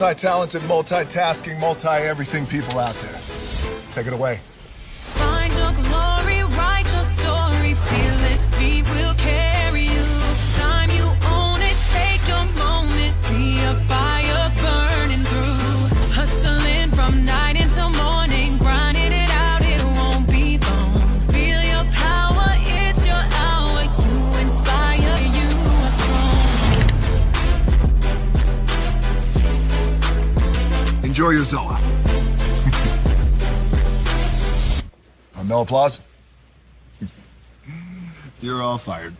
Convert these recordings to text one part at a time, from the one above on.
Multi-talented, multitasking, multi-everything people out there. Take it away. Find your glory, write your story, fearless feet will carry you. Time you own it, take your moment, be a fire burning through. Hustling from night until morning, grinding it out, it won't be long. Feel your power, it's your hour, you inspire, you are strong. Enjoy your Zoa. No applause? You're all fired.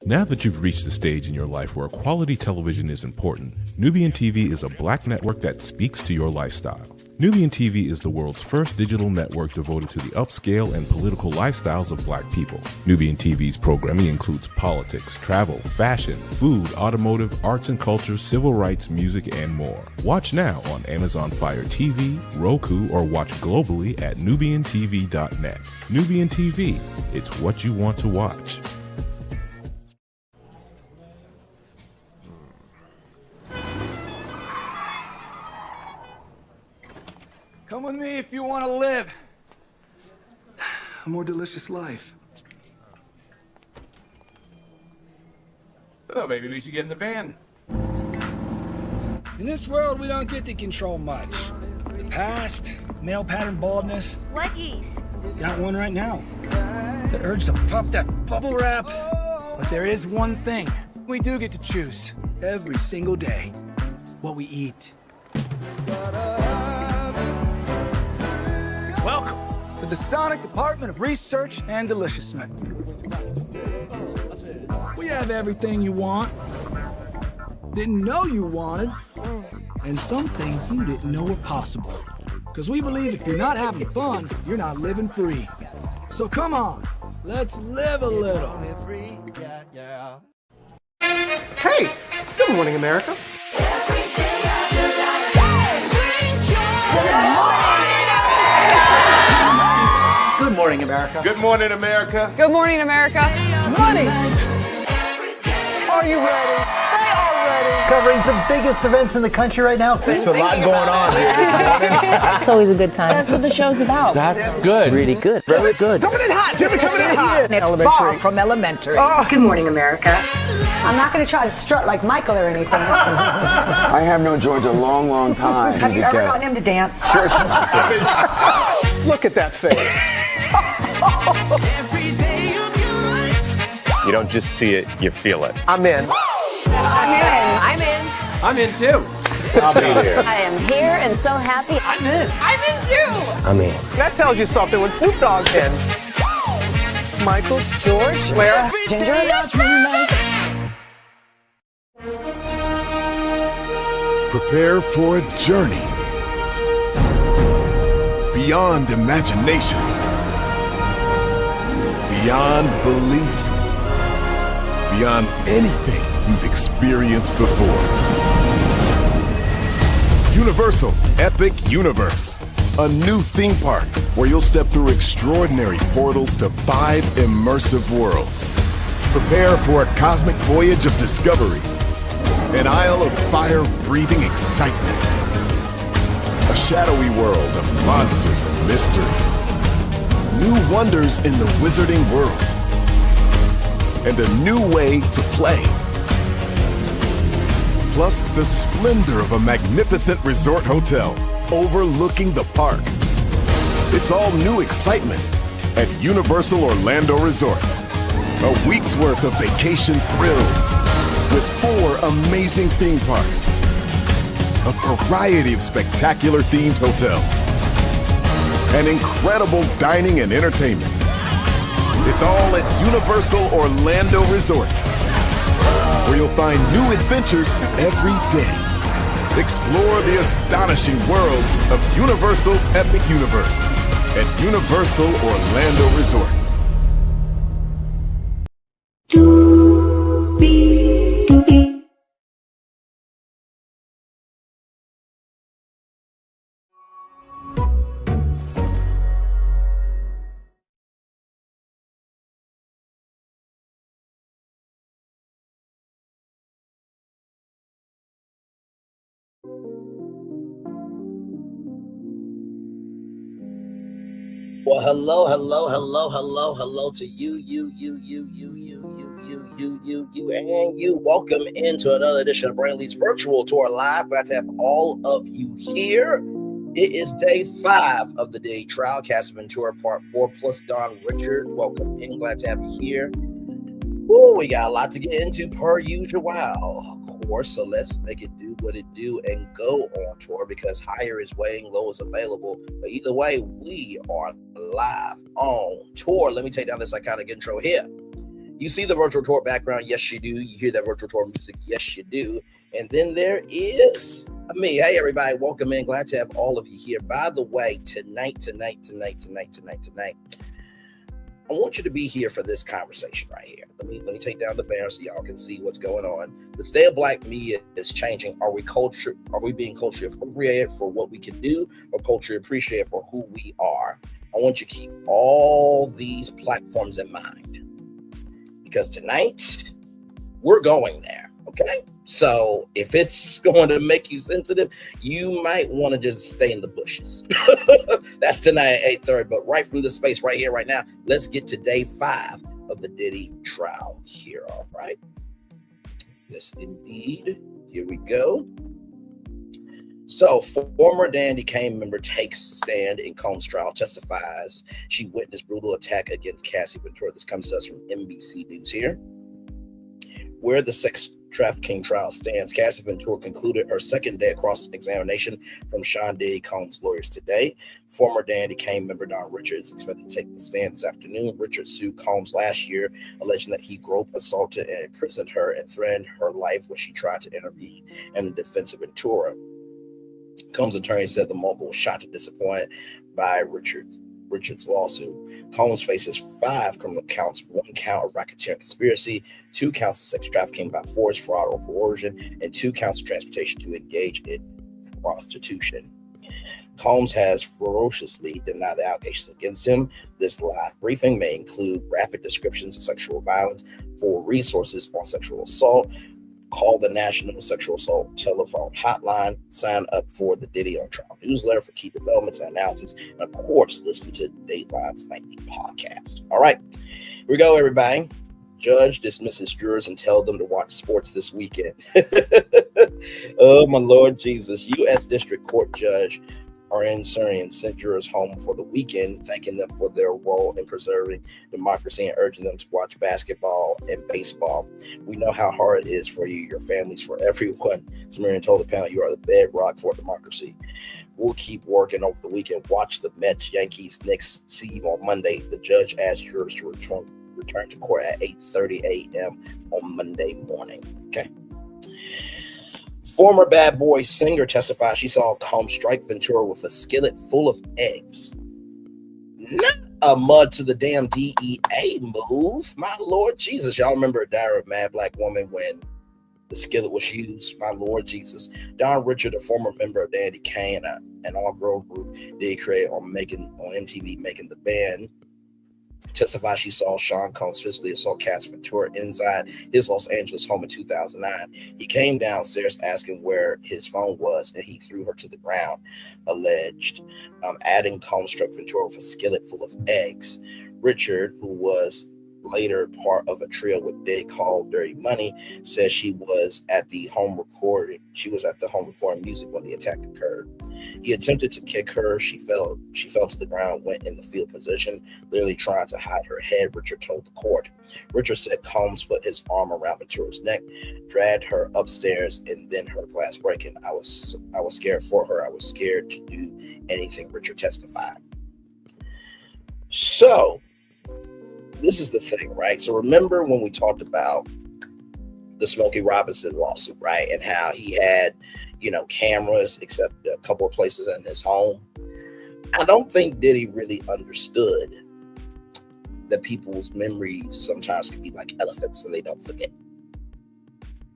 Now that you've reached the stage in your life where quality television is important, Nubian TV is a black network that speaks to your lifestyle. Nubian TV is the world's first digital network devoted to the upscale and political lifestyles of black people. Nubian TV's programming includes politics, travel, fashion, food, automotive, arts and culture, civil rights, music, and more. Watch now on Amazon Fire TV, Roku, or watch globally at nubiantv.net. Nubian TV, it's what you want to watch. Come with me if you want to live a more delicious life. Oh, maybe we should get in the van. In this world, we don't get to control much. The past, male pattern baldness. Leggies. Got one right now. The urge to pop that bubble wrap. But there is one thing we do get to choose every single day: what we eat. Welcome to the Sonic Department of Research and Deliciousness. We have everything you want, didn't know you wanted, and some things you didn't know were possible. Because we believe if you're not having fun, you're not living free. So come on, let's live a little. Hey, good morning, America. Good morning, America. Good morning, America. Good morning, America. Money! Are you ready? They are ready. Covering the biggest events in the country right now. There's a lot going on here. It's always a good time. That's what the show's about. That's good. Really good. Very good. Coming in hot, Jimmy, coming in hot. It's far from elementary. Good morning, America. I'm not going to try to strut like Michael or anything. I have known George a long, long time. Have you ever gotten him to dance? Look at that face. You don't just see it, you feel it. I'm in. I'm in. I'm in too. I'll be there. I am here and so happy. I'm in. I'm in too. I'm in. That tells you something when Snoop Dogg's in. Michael, George, where? Ginger. Prepare for a journey beyond imagination, beyond belief, beyond anything you've experienced before. Universal Epic Universe, a new theme park where you'll step through extraordinary portals to 5 immersive worlds. Prepare for a cosmic voyage of discovery, an isle of fire-breathing excitement, a shadowy world of monsters and mystery, new wonders in the wizarding world, and a new way to play. Plus the splendor of a magnificent resort hotel overlooking the park. It's all new excitement at Universal Orlando Resort. A week's worth of vacation thrills with 4 amazing theme parks, a variety of spectacular themed hotels, and incredible dining and entertainment. It's all at Universal Orlando Resort, where you'll find new adventures every day. Explore the astonishing worlds of Universal Epic Universe at Universal Orlando Resort. Well, hello to you, and you. Welcome into another edition of Braylon's Virtual Tour Live. Glad to have all of you here. It is day 5 of the day trial. Cassie Ventura, part 4, plus Don Richard. Welcome in. Glad to have you here. Ooh, we got a lot to get into per usual. Of course, so let's make it do what it do and go on tour, because higher is weighing, low is available. But either way, we are live on tour. Let me take down this iconic intro here. You see the virtual tour background? Yes, you do. You hear that virtual tour music? Yes, you do. And then there is me. Hey, everybody, welcome in. Glad to have all of you here. By the way, tonight, I want you to be here for this conversation right here. Let me take down the banner so y'all can see what's going on. The state of Black media is changing. Are we being culturally appropriated for what we can do, or culturally appreciated for who we are? I want you to keep all these platforms in mind, because tonight we're going there. Okay, so if it's going to make you sensitive, you might want to just stay in the bushes. That's tonight at 8:30. But right from this space right here, right now, let's get to day 5 of the Diddy trial here. All right. Yes, indeed. Here we go. So, former Dandy Kane member takes stand in Combs trial, testifies she witnessed brutal attack against Cassie Ventura. This comes to us from NBC News here. Where the sex trafficking trial stands, Cassie Ventura concluded her second day of cross-examination from Sean Diddy Combs' lawyers today. Former Dandy Kane member Don Richard is expected to take the stand this afternoon. Richard sued Combs last year, alleging that he groped, assaulted, and imprisoned her and threatened her life when she tried to intervene in the defense of Ventura. Combs' attorney said the mogul was shocked and disappointed by Richard's lawsuit. Combs faces 5 criminal counts, 1 count of racketeering conspiracy, 2 counts of sex trafficking by force, fraud, or coercion, and 2 counts of transportation to engage in prostitution. Combs has ferociously denied the allegations against him. This live briefing may include graphic descriptions of sexual violence. For resources on sexual assault, call the National Sexual Assault Telephone Hotline. Sign up for the Diddy on Trial newsletter for key developments and analysis. And of course, listen to Dateline's nightly podcast. All right, here we go, everybody. Judge dismisses jurors and tell them to watch sports this weekend. Oh, my Lord Jesus. U.S. District Court Judge R.N. Surian sent jurors home for the weekend, thanking them for their role in preserving democracy and urging them to watch basketball and baseball. We know how hard it is for you, your families, for everyone. Surian told the panel, you are the bedrock for democracy. We'll keep working over the weekend. Watch the Mets, Yankees, Knicks. See you on Monday. The judge asked jurors to return to court at 8:30 a.m. on Monday morning. Okay. Former Bad Boy singer testified she saw Combs strike Ventura with a skillet full of eggs. Not a mud to the damn DEA move. My Lord Jesus. Y'all remember Diary of a Mad Black Woman when the skillet was used? My Lord Jesus. Don Richard, a former member of Dandy Kane, an all-girl group they created on MTV, Making the Band, testified she saw Sean Combs physically assault Cassie Ventura inside his Los Angeles home in 2009. He came downstairs asking where his phone was, and he threw her to the ground, alleged. Adding Combs struck Ventura with a skillet full of eggs. Richard, who was later part of a trio with Diddy called Dirty Money, says she was at the home recording music when the attack occurred. He attempted to kick her. She fell to the ground, went in the field position, literally trying to hide her head, Richard told the court. Richard said Combs put his arm around Ventura's neck, dragged her upstairs, and then her glass breaking. I was scared for her. I was scared to do anything, Richard testified. So this is the thing, right? So remember when we talked about the Smokey Robinson lawsuit, right? And how he had, cameras except a couple of places in his home. I don't think Diddy really understood that people's memories sometimes can be like elephants and they don't forget.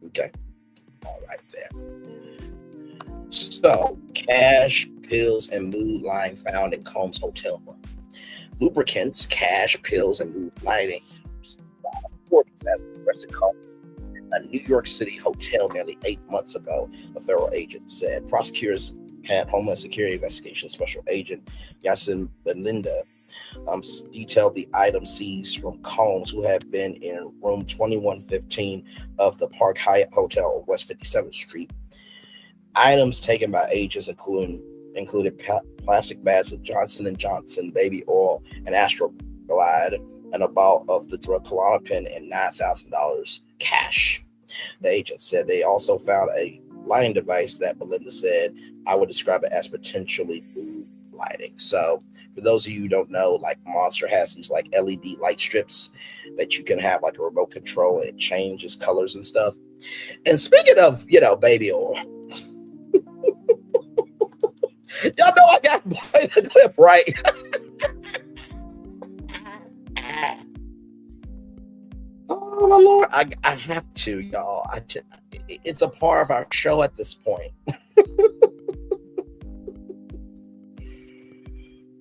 Okay. All right there. So, cash, pills, and mood lighting found in Combs' hotel room. Lubricants, cash, pills, and mood lighting as arrested Combs a New York City hotel nearly 8 months ago, a federal agent said. Prosecutors had Homeland Security Investigation Special Agent Yasin Belinda detailed the items seized from Combs, who had been in room 2115 of the Park Hyatt Hotel on West 57th Street. Items taken by agents included plastic bags of Johnson & Johnson baby oil and Astroglide, and a bottle of the drug Klonopin, and $9,000 cash. The agent said they also found a lighting device that Belinda said I would describe it as potentially mood lighting. So for those of you who don't know, like Monster has these like LED light strips that you can have like a remote control. It changes colors and stuff. And speaking of, baby oil, y'all know I got to play the clip, right? Oh my Lord, I have to, y'all. It's a part of our show at this point.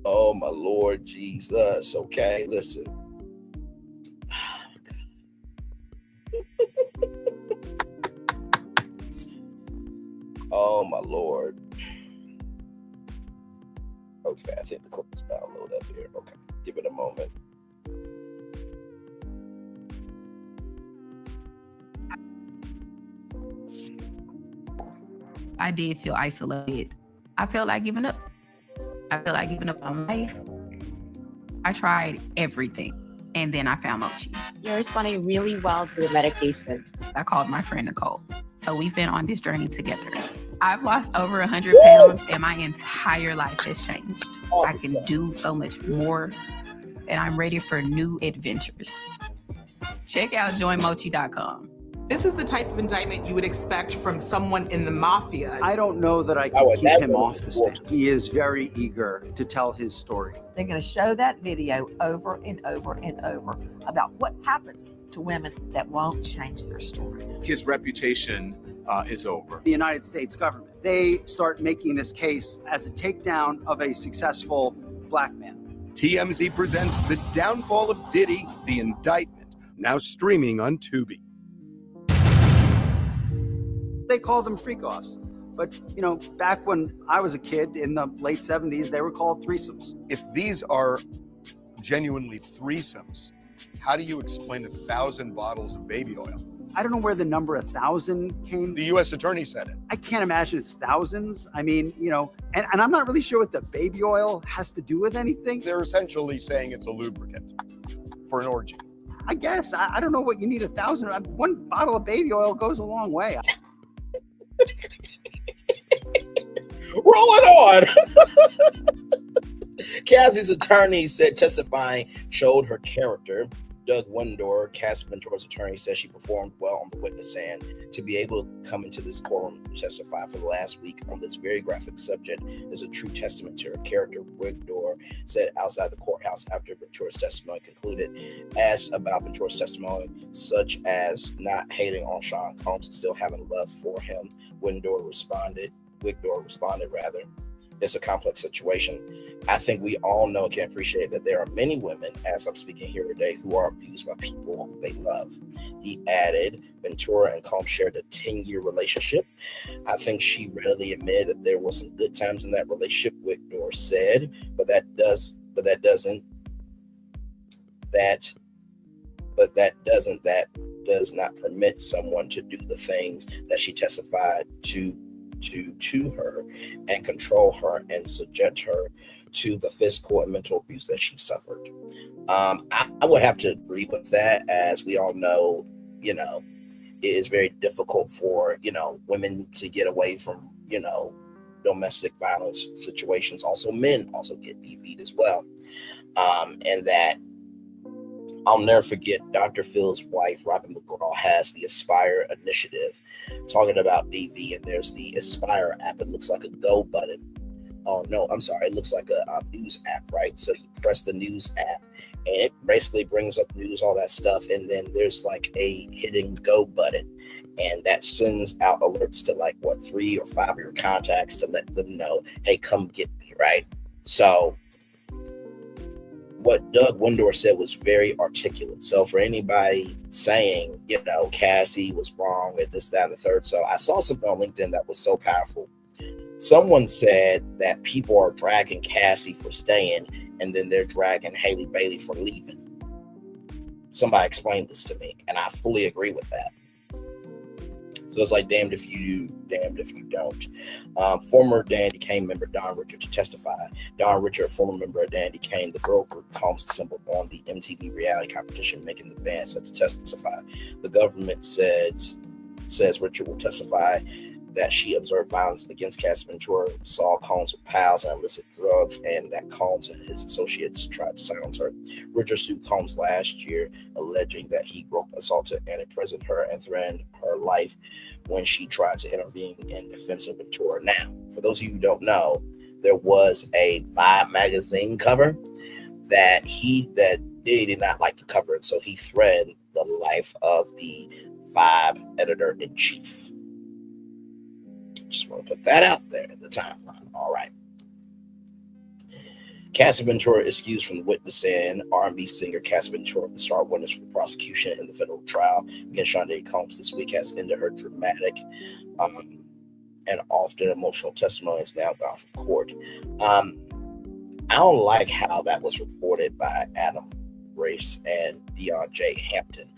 Oh my Lord Jesus. Okay, listen. Oh my Lord. Okay, I think the clip is downloaded up here. Okay, give it a moment. I did feel isolated. I felt like giving up. I felt like giving up on life. I tried everything, and then I found Mochi. You're responding really well to the medication. I called my friend Nicole. So we've been on this journey together. I've lost over 100 pounds, and my entire life has changed. I can do so much more, and I'm ready for new adventures. Check out joinmochi.com. This is the type of indictment you would expect from someone in the mafia. I don't know that I can keep him off the stand. He is very eager to tell his story. They're going to show that video over and over and over about what happens to women that won't change their stories. His reputation is over. The United States government, they start making this case as a takedown of a successful black man. TMZ presents The Downfall of Diddy, The Indictment, now streaming on Tubi. They call them freak-offs. But, back when I was a kid in the late 70s, they were called threesomes. If these are genuinely threesomes, how do you explain 1,000 bottles of baby oil? I don't know where the number 1,000 came. The U.S. attorney said it. I can't imagine it's thousands. I mean, and I'm not really sure what the baby oil has to do with anything. They're essentially saying it's a lubricant for an orgy. I guess. I don't know what you need 1,000. One bottle of baby oil goes a long way. Rolling on. Cassie's attorney said testifying showed her character. Doug Wendor, Cassie Ventura's attorney, says she performed well on the witness stand. To be able to come into this courtroom to testify for the last week on this very graphic subject is a true testament to her character, Wendor said outside the courthouse after Ventura's testimony concluded. Asked about Ventura's testimony, such as not hating on Sean Combs and still having love for him, Wigdor responded, it's a complex situation. I think we all know and can appreciate that there are many women, as I'm speaking here today, who are abused by people who they love. He added, Ventura and Combs shared a 10-year relationship. I think she readily admitted that there were some good times in that relationship, Wigdor said, but that does not permit someone to do the things that she testified to her and control her and subject her to the physical and mental abuse that she suffered. I would have to agree with that. As we all know, it is very difficult for, women to get away from, domestic violence situations. Also, men also get beat as well. And that I'll never forget Dr. Phil's wife, Robin McGraw, has the Aspire initiative talking about DV, and there's the Aspire app. It looks like a go button. Oh, no, I'm sorry. It looks like a news app, right? So you press the news app, and it basically brings up news, all that stuff, and then there's like a hidden go button, and that sends out alerts to 3 or 5 of your contacts to let them know, hey, come get me, right? So what Doug Wendor said was very articulate. So for anybody saying, Cassie was wrong with this, that, and the third. So I saw something on LinkedIn that was so powerful. Someone said that people are dragging Cassie for staying and then they're dragging Haley Bailey for leaving. Somebody explained this to me, and I fully agree with that. So it's like damned if you do, damned if you don't. Former Dandy Kane member Don Richard to testify. Don Richard, former member of Dandy Kane, the girl group Combs assembled on the MTV reality competition, making the band set to testify. The government says Richard will testify that she observed violence against Cassie Ventura, saw Combs with pals and illicit drugs, and that Combs and his associates tried to silence her. Richard sued Combs last year, alleging that he groped, assaulted, and imprisoned her and threatened her life when she tried to intervene in defense of Ventura. Now, for those of you who don't know, there was a Vibe magazine cover that Diddy did not like the cover, and so he threatened the life of the Vibe editor-in-chief. Just want to put that out there in the timeline. All right. Cassie Ventura excused from the witness stand. R&B singer Cassie Ventura, the star witness for the prosecution in the federal trial against Sean Diddy Combs this week, has ended her dramatic and often emotional testimony. Is now gone from court. I don't like how that was reported by Adam Race and Deion J. Hampton.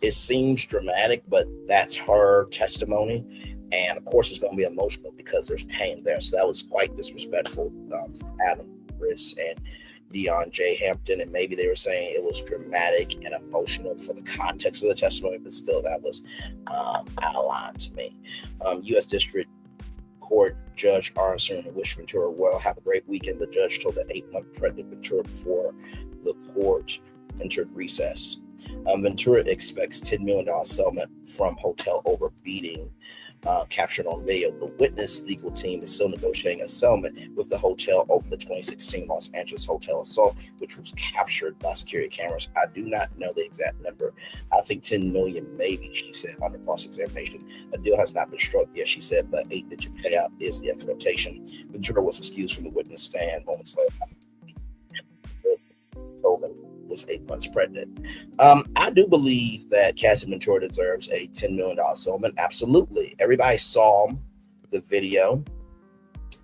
It seems dramatic, but that's her testimony. And of course, it's going to be emotional because there's pain there. So that was quite disrespectful from Adam Riss and Deion J. Hampton. And maybe they were saying it was dramatic and emotional for the context of the testimony, but still, that was out of line to me. U.S. District Court Judge Arnson wished Ventura well. Have a great weekend. The judge told the 8-month pregnant Ventura before the court entered recess. Ventura expects $10 million settlement from hotel over beating captured on video. The witness legal team is still negotiating a settlement with the hotel over the 2016 Los Angeles hotel assault, which was captured by security cameras. I do not know the exact number. I think 10 million maybe, she said under cross-examination. A deal has not been struck yet, she said, but 8-digit payout is the expectation. Ventura was excused from the witness stand moments later. Was 8 months pregnant. I do believe that Cassie Ventura deserves a $10 million settlement. Absolutely. Everybody saw the video.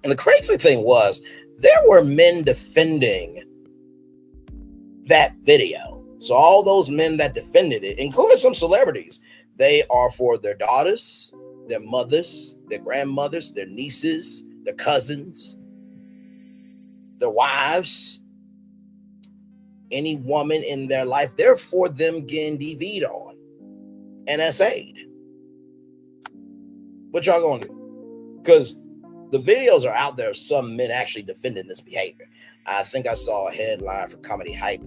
And the crazy thing was, there were men defending that video. So all those men that defended it, including some celebrities, they are for their daughters, their mothers, their grandmothers, their nieces, their cousins, their wives, any woman in their life. They're for them getting DV'd on and SA'd. What y'all gonna do? Because the videos are out there of some men actually defending this behavior. I think I saw a headline for Comedy Hype,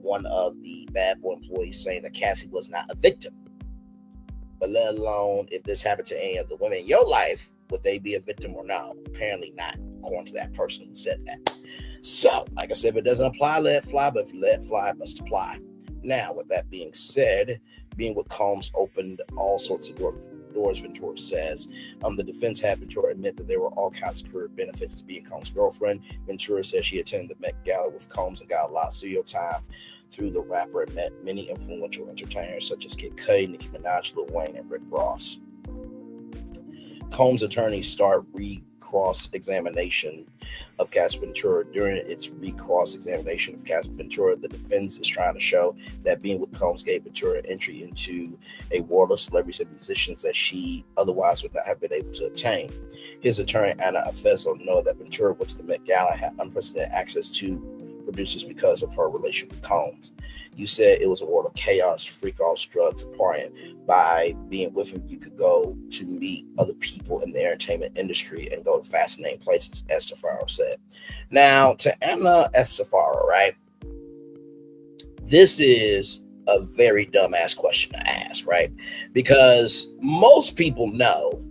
one of the Bad Boy employees saying that Cassie was not a victim. But let alone if this happened to any of the women in your life, would they be a victim or not? Apparently not, according to that person who said that. So, like I said, if it doesn't apply, let it fly. But if you let it fly, it must apply. Now, with that being said, being with Combs opened all sorts of doors, Ventura says. The defense had Ventura admit that there were all kinds of career benefits to being Combs' girlfriend. Ventura says she attended the Met Gala with Combs and got a lot of studio time through the rapper and met many influential entertainers such as Kid Cudi, Nicki Minaj, Lil Wayne, and Rick Ross. Combs' attorneys start cross-examination of Cassie Ventura. During its cross-examination of Cassie Ventura, the defense is trying to show that being with Combs gave Ventura entry into a world of celebrities and musicians that she otherwise would not have been able to obtain. His attorney, Anna Afeso, noted that Ventura went to the Met Gala, had unprecedented access to producers because of her relation with Combs. You said it was a world of chaos, freak-offs, drugs, and partying. By being with him, you could go to meet other people in the entertainment industry and go to fascinating places, Estefaro said. Now, to Anna Estefaro, right? This is a very dumbass question to ask, right? Because most people know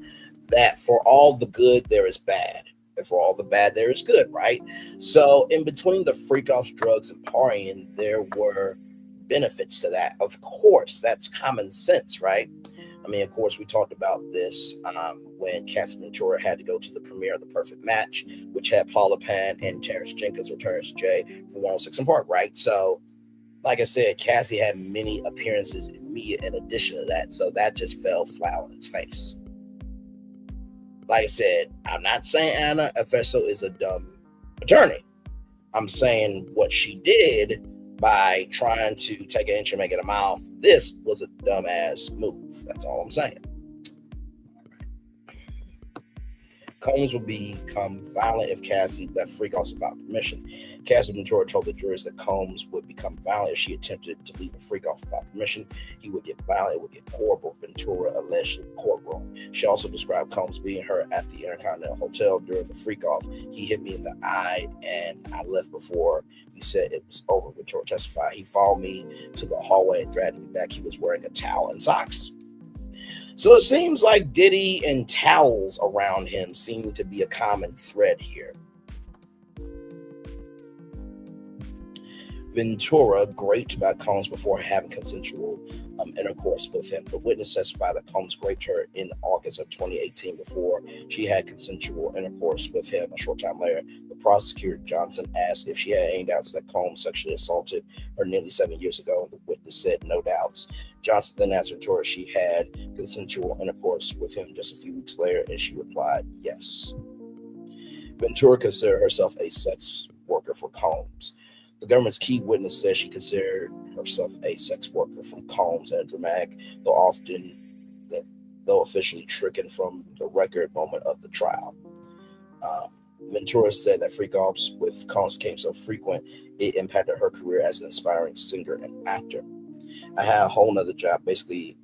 that for all the good, there is bad. And for all the bad, there is good, right? So in between the freak-offs, drugs, and partying, there were benefits to that. Of course, that's common sense, right? I mean, of course, we talked about this when Cassie Ventura had to go to the premiere of The Perfect Match, which had Paula Pan and Terrence Jenkins or Terrence J for 106 & Park, right? So, like I said, Cassie had many appearances in media in addition to that, so that just fell flat on its face. Like I said, I'm not saying Anna Afeso is a dumb attorney. I'm saying what she did by trying to take an inch and make it a mile. This was a dumbass move. That's all I'm saying. Combs would become violent if Cassie left freak-offs without permission. Cassie Ventura told the jurors that Combs would become violent if she attempted to leave a freak-off without permission. He would get violent, it would get horrible, Ventura alleged in the courtroom. She also described Combs beating her at the Intercontinental Hotel during the freak-off. He hit me in the eye and I left before he said it was over, Ventura testified. He followed me to the hallway and dragged me back. He was wearing a towel and socks. So it seems like Diddy and towels around him seem to be a common thread here. Ventura graped about Combs before having consensual intercourse with him. The witness testified that Combs raped her in August of 2018 before she had consensual intercourse with him a short time later. The prosecutor, Johnson, asked if she had any doubts that Combs sexually assaulted her nearly 7 years ago. The witness said no doubts. Johnson then asked Ventura if she had consensual intercourse with him just a few weeks later, and she replied yes. Ventura considered herself a sex worker for Combs. The government's key witness says she considered herself a sex worker from Combs at a dramatic, though officially stricken from the record moment of the trial. Ventura said that freak-offs with Combs became so frequent, it impacted her career as an aspiring singer and actor. I had a whole nother job, basically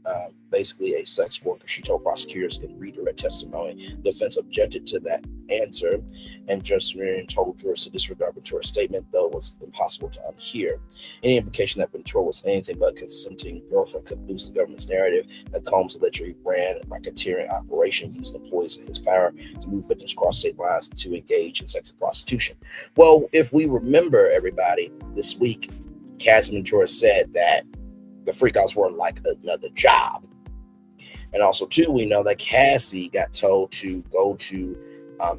a sex worker, she told prosecutors in redirect testimony. The defense objected to that answer, and Judge Miriam told jurors to disregard Ventura's statement, though it was impossible to unhear. Any implication that Ventura was anything but a consenting girlfriend could boost the government's narrative that Combs allegedly ran a racketeering operation, used employees of his power to move victims across state lines to engage in sex and prostitution. Well, if we remember, everybody, this week, Cassie Ventura said that the freakouts were like another job. And also, too, we know that Cassie got told to go to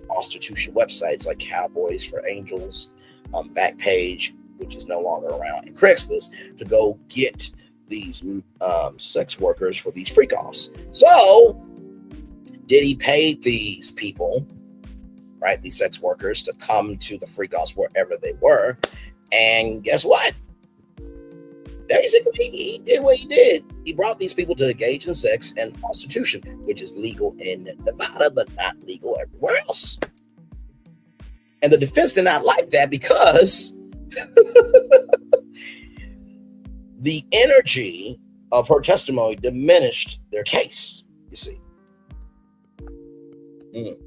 prostitution websites like Cowboys for Angels, Backpage, which is no longer around, and Craigslist to go get these sex workers for these freak-offs. So, Diddy paid these people, right, these sex workers, to come to the freak-offs wherever they were. And guess what? Basically, he did what he did. He brought these people to engage in sex and prostitution, which is legal in Nevada, but not legal everywhere else. And the defense did not like that because the energy of her testimony diminished their case, you see.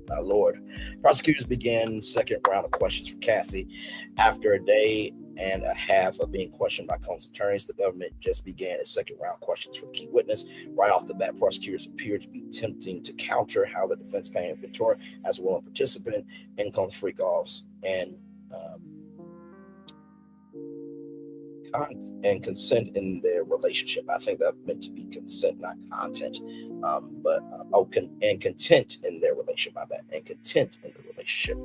My Lord. Prosecutors began second round of questions for Cassie. After a day and a half of being questioned by Combs' attorneys, the government just began its second round questions for the key witness. Right off the bat, prosecutors appeared to be attempting to counter how the defense painted Ventura as a willing participant in Combs' freak-offs and consent in their relationship. I think that meant to be consent, not content. And content in their relationship, my bad, and content in the relationship.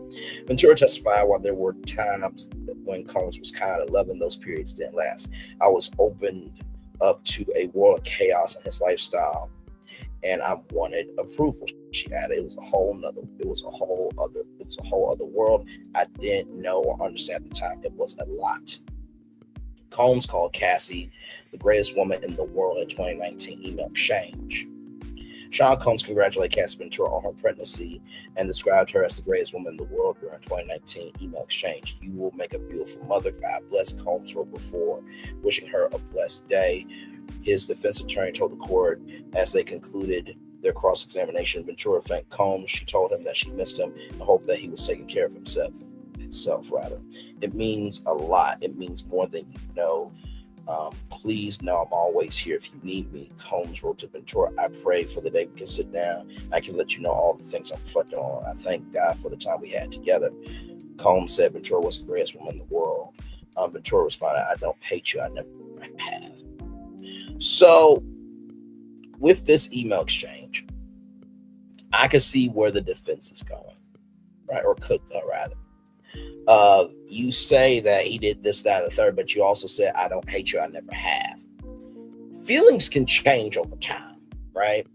Ventura testified while there were times when Combs was kind of loving, those periods didn't last. I was opened up to a world of chaos in his lifestyle, and I wanted approval. She added, it was a whole other world. I didn't know or understand at the time. It was a lot. Combs called Cassie the greatest woman in the world in 2019 email exchange. Sean Combs congratulated Cassie Ventura on her pregnancy and described her as the greatest woman in the world during 2019 email exchange. You will make a beautiful mother. God bless, Combs wrote before, wishing her a blessed day. His defense attorney told the court as they concluded their cross-examination, Ventura thanked Combs. She told him that she missed him and hoped that he was taking care of himself. It means a lot. It means more than you know. Please know I'm always here if you need me. Combs wrote to Ventura, I pray for the day we can sit down. I can let you know all the things I'm reflecting on. I thank God for the time we had together. Combs said Ventura was the greatest woman in the world. Ventura responded, I don't hate you. I never have. So with this email exchange, I can see where the defense is going, right? Or could go, rather. You say that he did this, that, and the third, but you also said, I don't hate you, I never have. Feelings can change over time, right?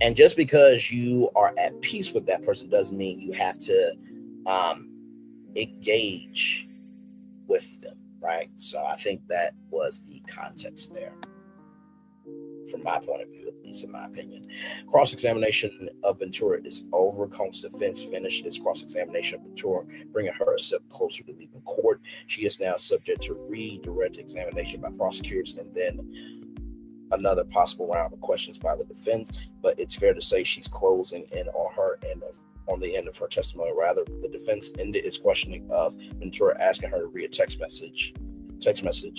And just because you are at peace with that person doesn't mean you have to engage with them, right? So I think that was the context there, from my point of view, at least in my opinion. Cross-examination of Ventura is over. Combs' defense finished its cross-examination of Ventura, bringing her a step closer to leaving court. She is now subject to redirect examination by prosecutors and then another possible round of questions by the defense. But it's fair to say she's closing in on the end of her testimony. Rather, the defense ended its questioning of Ventura, asking her to read a text message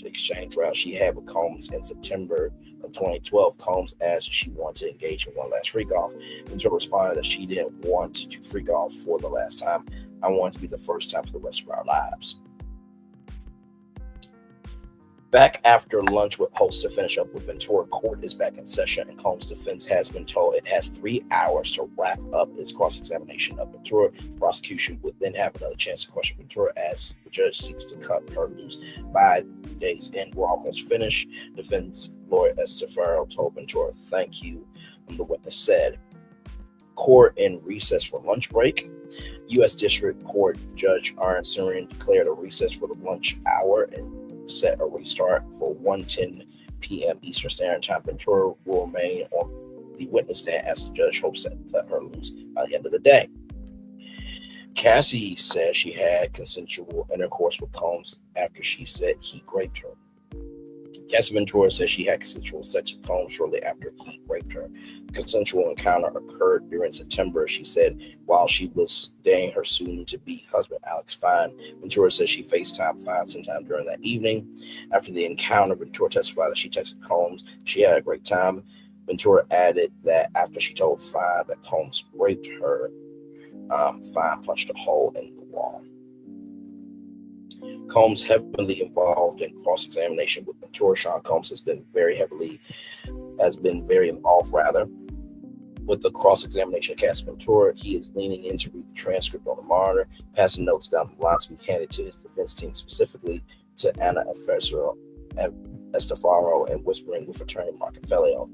exchange route she had with Combs in September of 2012. Combs asked if she wanted to engage in one last freak off. Ventura responded that she didn't want to freak off for the last time. I want it to be the first time for the rest of our lives. Back after lunch with hosts to finish up with Ventura, court is back in session, and Combs' defense has been told it has 3 hours to wrap up its cross-examination of Ventura. Prosecution would then have another chance to question Ventura as the judge seeks to cut her loose. By day's end, we're almost finished. Defense lawyer Estefano told Ventura, "Thank you," the witness said. Court in recess for lunch break. U.S. District Court Judge Aaron Surian declared a recess for the lunch hour and set a restart for 1:10 p.m. Eastern Standard Time. Ventura will remain on the witness stand as the judge hopes to cut her loose by the end of the day. Cassie said she had consensual intercourse with Combs after she said he raped her. Cassie Ventura said she had consensual sex with Combs shortly after he raped her. The consensual encounter occurred during September, she said, while she was dating her soon-to-be husband, Alex Fine. Ventura said she FaceTimed Fine sometime during that evening. After the encounter, Ventura testified that she texted Combs. She had a great time. Ventura added that after she told Fine that Combs raped her, Fine punched a hole in the wall. Combs heavily involved in cross-examination with Ventura. Sean Combs has been very involved with the cross-examination of Cassie Ventura. He is leaning in to read the transcript on the monitor, passing notes down the line to be handed to his defense team, specifically to Anna Estefano, and whispering with attorney Mark Felio.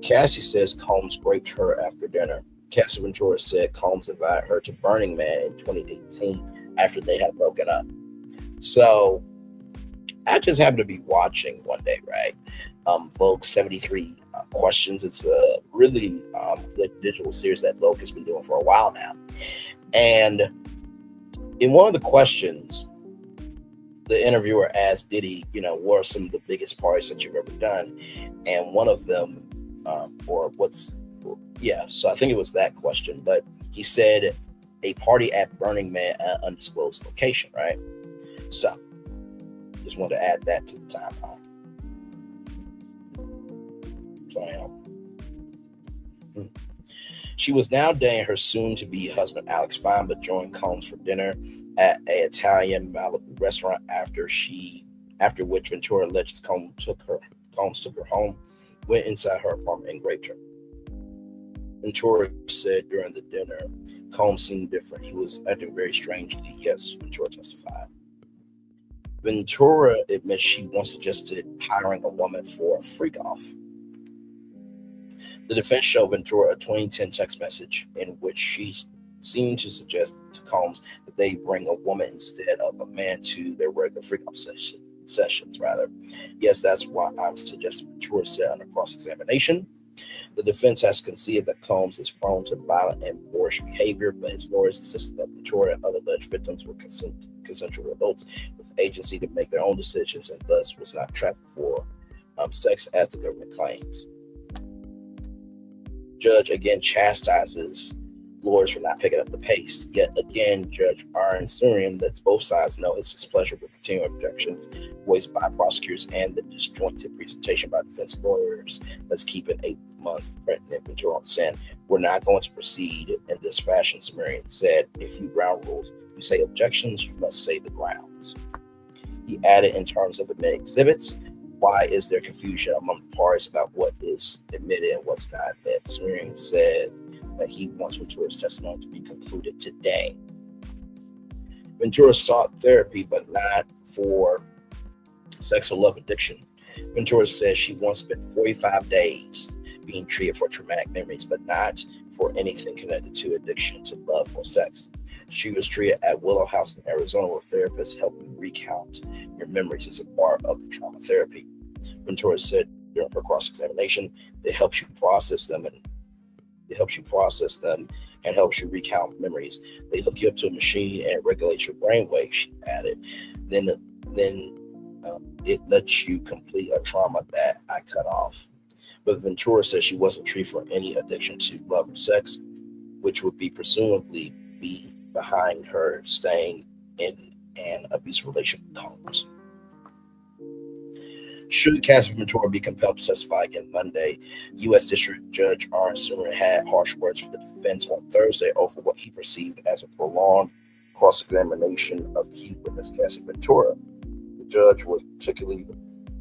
Cassie says Combs raped her after dinner. Cassie Ventura said Combs invited her to Burning Man in 2018 after they had broken up. So I just happened to be watching one day, right? Vogue 73 Questions. It's a really good digital series that Vogue has been doing for a while now. And in one of the questions, the interviewer asked Diddy, what are some of the biggest parties that you've ever done? And one of them, so I think it was that question, but he said a party at Burning Man at an undisclosed location, right? So, just wanted to add that to the timeline. She was now dating her soon-to-be husband, Alex Fine, but joined Combs for dinner at an Italian Malibu restaurant after which Ventura alleges Combs took her home, went inside her apartment, and raped her. Ventura said during the dinner, Combs seemed different. He was acting very strangely. Yes, Ventura testified. Ventura admits she once suggested hiring a woman for a freak-off. The defense showed Ventura a 2010 text message in which she seemed to suggest to Combs that they bring a woman instead of a man to their regular freak-off sessions. Yes, that's why I'm suggesting, Ventura said under cross-examination. The defense has conceded that Combs is prone to violent and boorish behavior, but his lawyers insisted that Ventura and other alleged victims were consensual adults with agency to make their own decisions and thus was not trapped for sex as the government claims. Judge again chastises lawyers for not picking up the pace. Yet again, Judge Aaron Surian lets both sides know his displeasure with continuing objections voiced by prosecutors and the disjointed presentation by defense lawyers. Let's keep an 8-month pregnant Ventura on the stand. We're not going to proceed in this fashion, Surian said. If you ground rules, you say objections, you must say the grounds. He added in terms of admitted exhibits, why is there confusion among the parties about what is admitted and what's not admitted? Surian said that he wants Ventura's testimony to be concluded today. Ventura sought therapy, but not for sexual love addiction. Ventura said she once spent 45 days being treated for traumatic memories, but not for anything connected to addiction to love or sex. She was treated at Willow House in Arizona, where therapists help you recount your memories as a part of the trauma therapy. Ventura said during her cross-examination, it helps you process them and helps you recount memories. They hook you up to a machine and regulate your brainwave, she added. Then it lets you complete a trauma that I cut off. But Ventura said she wasn't treated for any addiction to love or sex, which would be presumably be behind her staying in an abusive relationship with Combs. Should Cassie Ventura be compelled to testify again Monday? U.S. District Judge Aaron Sumer had harsh words for the defense on Thursday over what he perceived as a prolonged cross-examination of key witness Cassie Ventura. The judge was particularly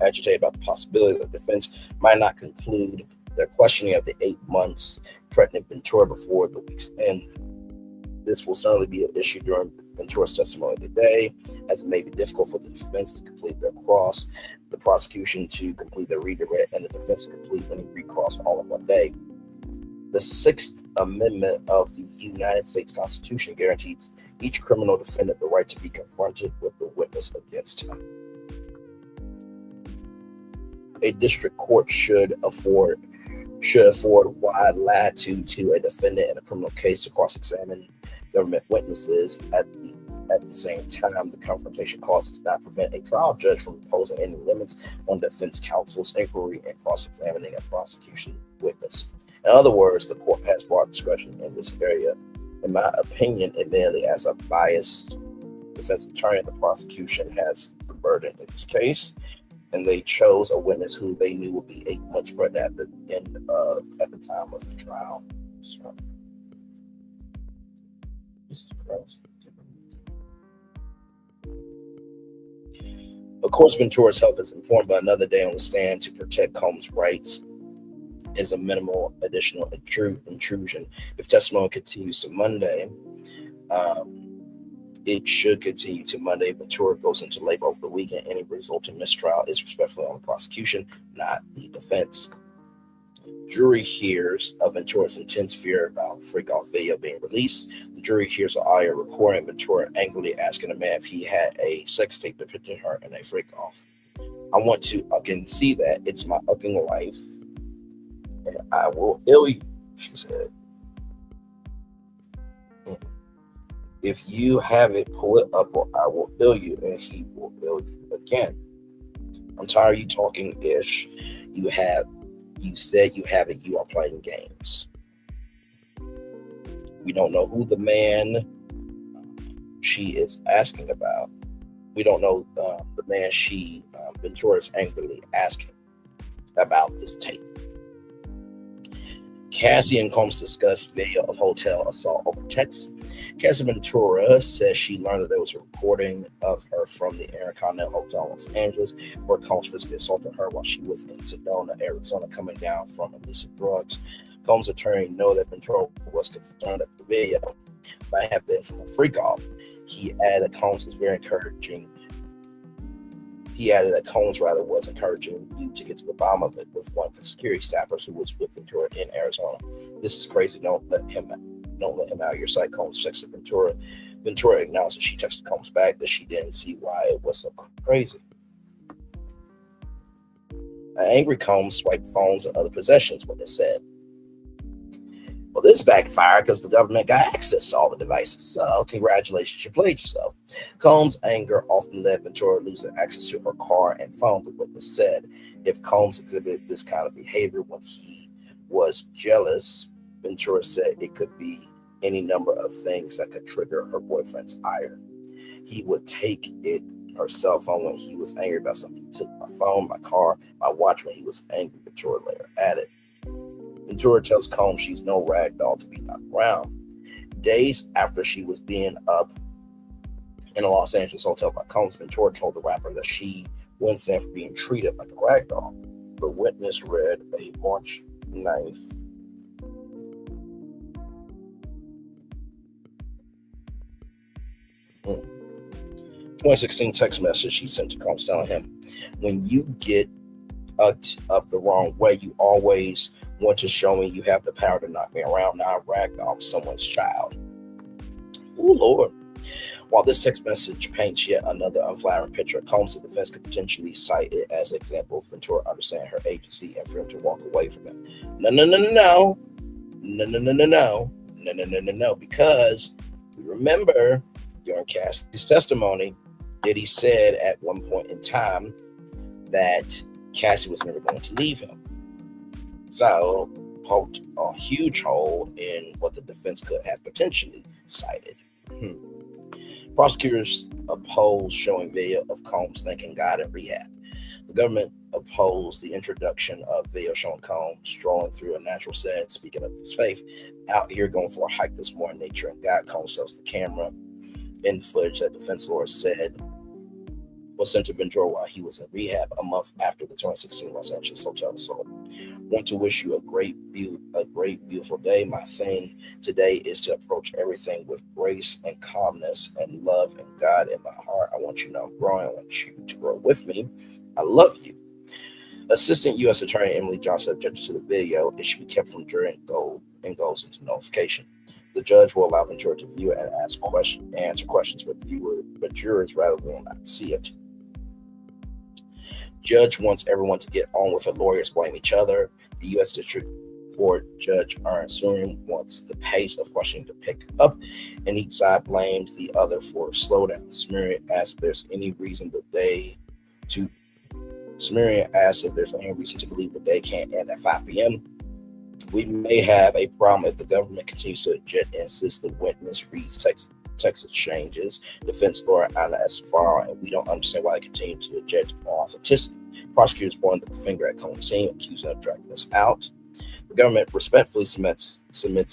agitated about the possibility that the defense might not conclude their questioning of the 8 months pregnant Ventura before the week's end. This will certainly be an issue during Ventura's testimony today, as it may be difficult for the defense to complete their cross, the prosecution to complete their redirect, and the defense to complete any recross all in one day. The Sixth Amendment of the United States Constitution guarantees each criminal defendant the right to be confronted with the witness against him. A district court should afford wide latitude to a defendant in a criminal case to cross-examine government witnesses. At the same time, the confrontation clause does not prevent a trial judge from imposing any limits on defense counsel's inquiry and cross-examining a prosecution witness. In other words, the court has broad discretion in this area. In my opinion, admittedly, as a biased defense attorney, the prosecution has the burden in this case, and they chose a witness who they knew would be 8 months pregnant at the time of trial. So, Jesus Christ. Of course, Ventura's health is important, but another day on the stand to protect Combs' rights is a minimal additional intrusion. If testimony continues to Monday, it should continue to Monday. Ventura goes into labor over the weekend. Any resulting mistrial is respectfully on the prosecution, not the defense. Jury hears of Ventura's intense fear about freak-off video being released. The jury hears an audio recording Ventura angrily asking a man if he had a sex tape depicting her in a freak-off. I can see that. It's my fucking life, and I will ill you, she said. If you have it, pull it up, or I will ill you, and he will ill you again. I'm tired of you talking ish. You said you have it. You are playing games. We don't know who the man she is asking about. We don't know the man Ventura is angrily asking about this tape. Cassie and Combs discussed video of hotel assault over text. Cassie Ventura says she learned that there was a recording of her from the Intercontinental Hotel in Los Angeles, where Combs physically assaulted her while she was in Sedona, Arizona, coming down from illicit drugs. Combs' attorney know that Ventura was concerned that the video might have been from a freak-off. He added that Combs was was encouraging you to get to the bottom of it with one of the security staffers who was with Ventura in Arizona. This is crazy. Don't let him out of your sight. Combs texted Ventura. Ventura acknowledged that she texted Combs back that she didn't see why it was so crazy. An angry Combs swiped phones and other possessions, what it said. Well, this backfired because the government got access to all the devices. So, congratulations, you played yourself. Combs' anger often led Ventura to lose access to her car and phone, the witness said. If Combs exhibited this kind of behavior when he was jealous, Ventura said it could be any number of things that could trigger her boyfriend's ire. He would take her cell phone when he was angry about something. He took my phone, my car, my watch when he was angry, Ventura later added. Ventura tells Combs she's no rag doll to be knocked around. Days after she was being up in a Los Angeles hotel by Combs, Ventura told the rapper that she wouldn't stand for being treated like a rag doll. The witness read a March 9th 2016 text message she sent to Combs telling him, when you get up the wrong way, you always Want to show me you have the power to knock me around? Now I ragdoll someone's child. Oh, Lord. While this text message paints yet another unflattering picture of Combs, the defense could potentially cite it as an example of Ventura understanding her agency and for him to walk away from him. No. Because we remember during Cassie's testimony, Diddy said at one point in time that Cassie was never going to leave him. So poked a huge hole in what the defense could have potentially cited. Prosecutors opposed showing video of Combs thanking God in rehab. The government opposed the introduction of video showing Combs strolling through a natural setting, speaking of his faith, out here going for a hike this morning, nature and God. Combs shows the camera in footage that defense lawyer said was sent to Ventura while he was in rehab a month after the 2016 Los Angeles hotel assault. Want to wish you a great, beautiful day. My thing today is to approach everything with grace and calmness and love and God in my heart. I want you to know I'm growing. I want you to grow with me. I love you. Assistant U.S. Attorney Emily Johnson objected to the video. It should be kept from jury and goes into notification. The judge will allow Ventura to view it and answer questions, but jurors rather will not see it. Judge wants everyone to get on with it. Lawyers blame each other. The U.S. District Court Judge Ernst Surin wants the pace of questioning to pick up, and each side blamed the other for a slowdown. Sumerian asked if there's any reason to believe the day can't end at 5 p.m. We may have a problem if the government continues to object and insist the witness reads text exchanges. Defense lawyer Anna Estefan, and we don't understand why they continue to object on authenticity. Prosecutors pointed the finger at Combs' team, accusing them of dragging this out. The government respectfully submits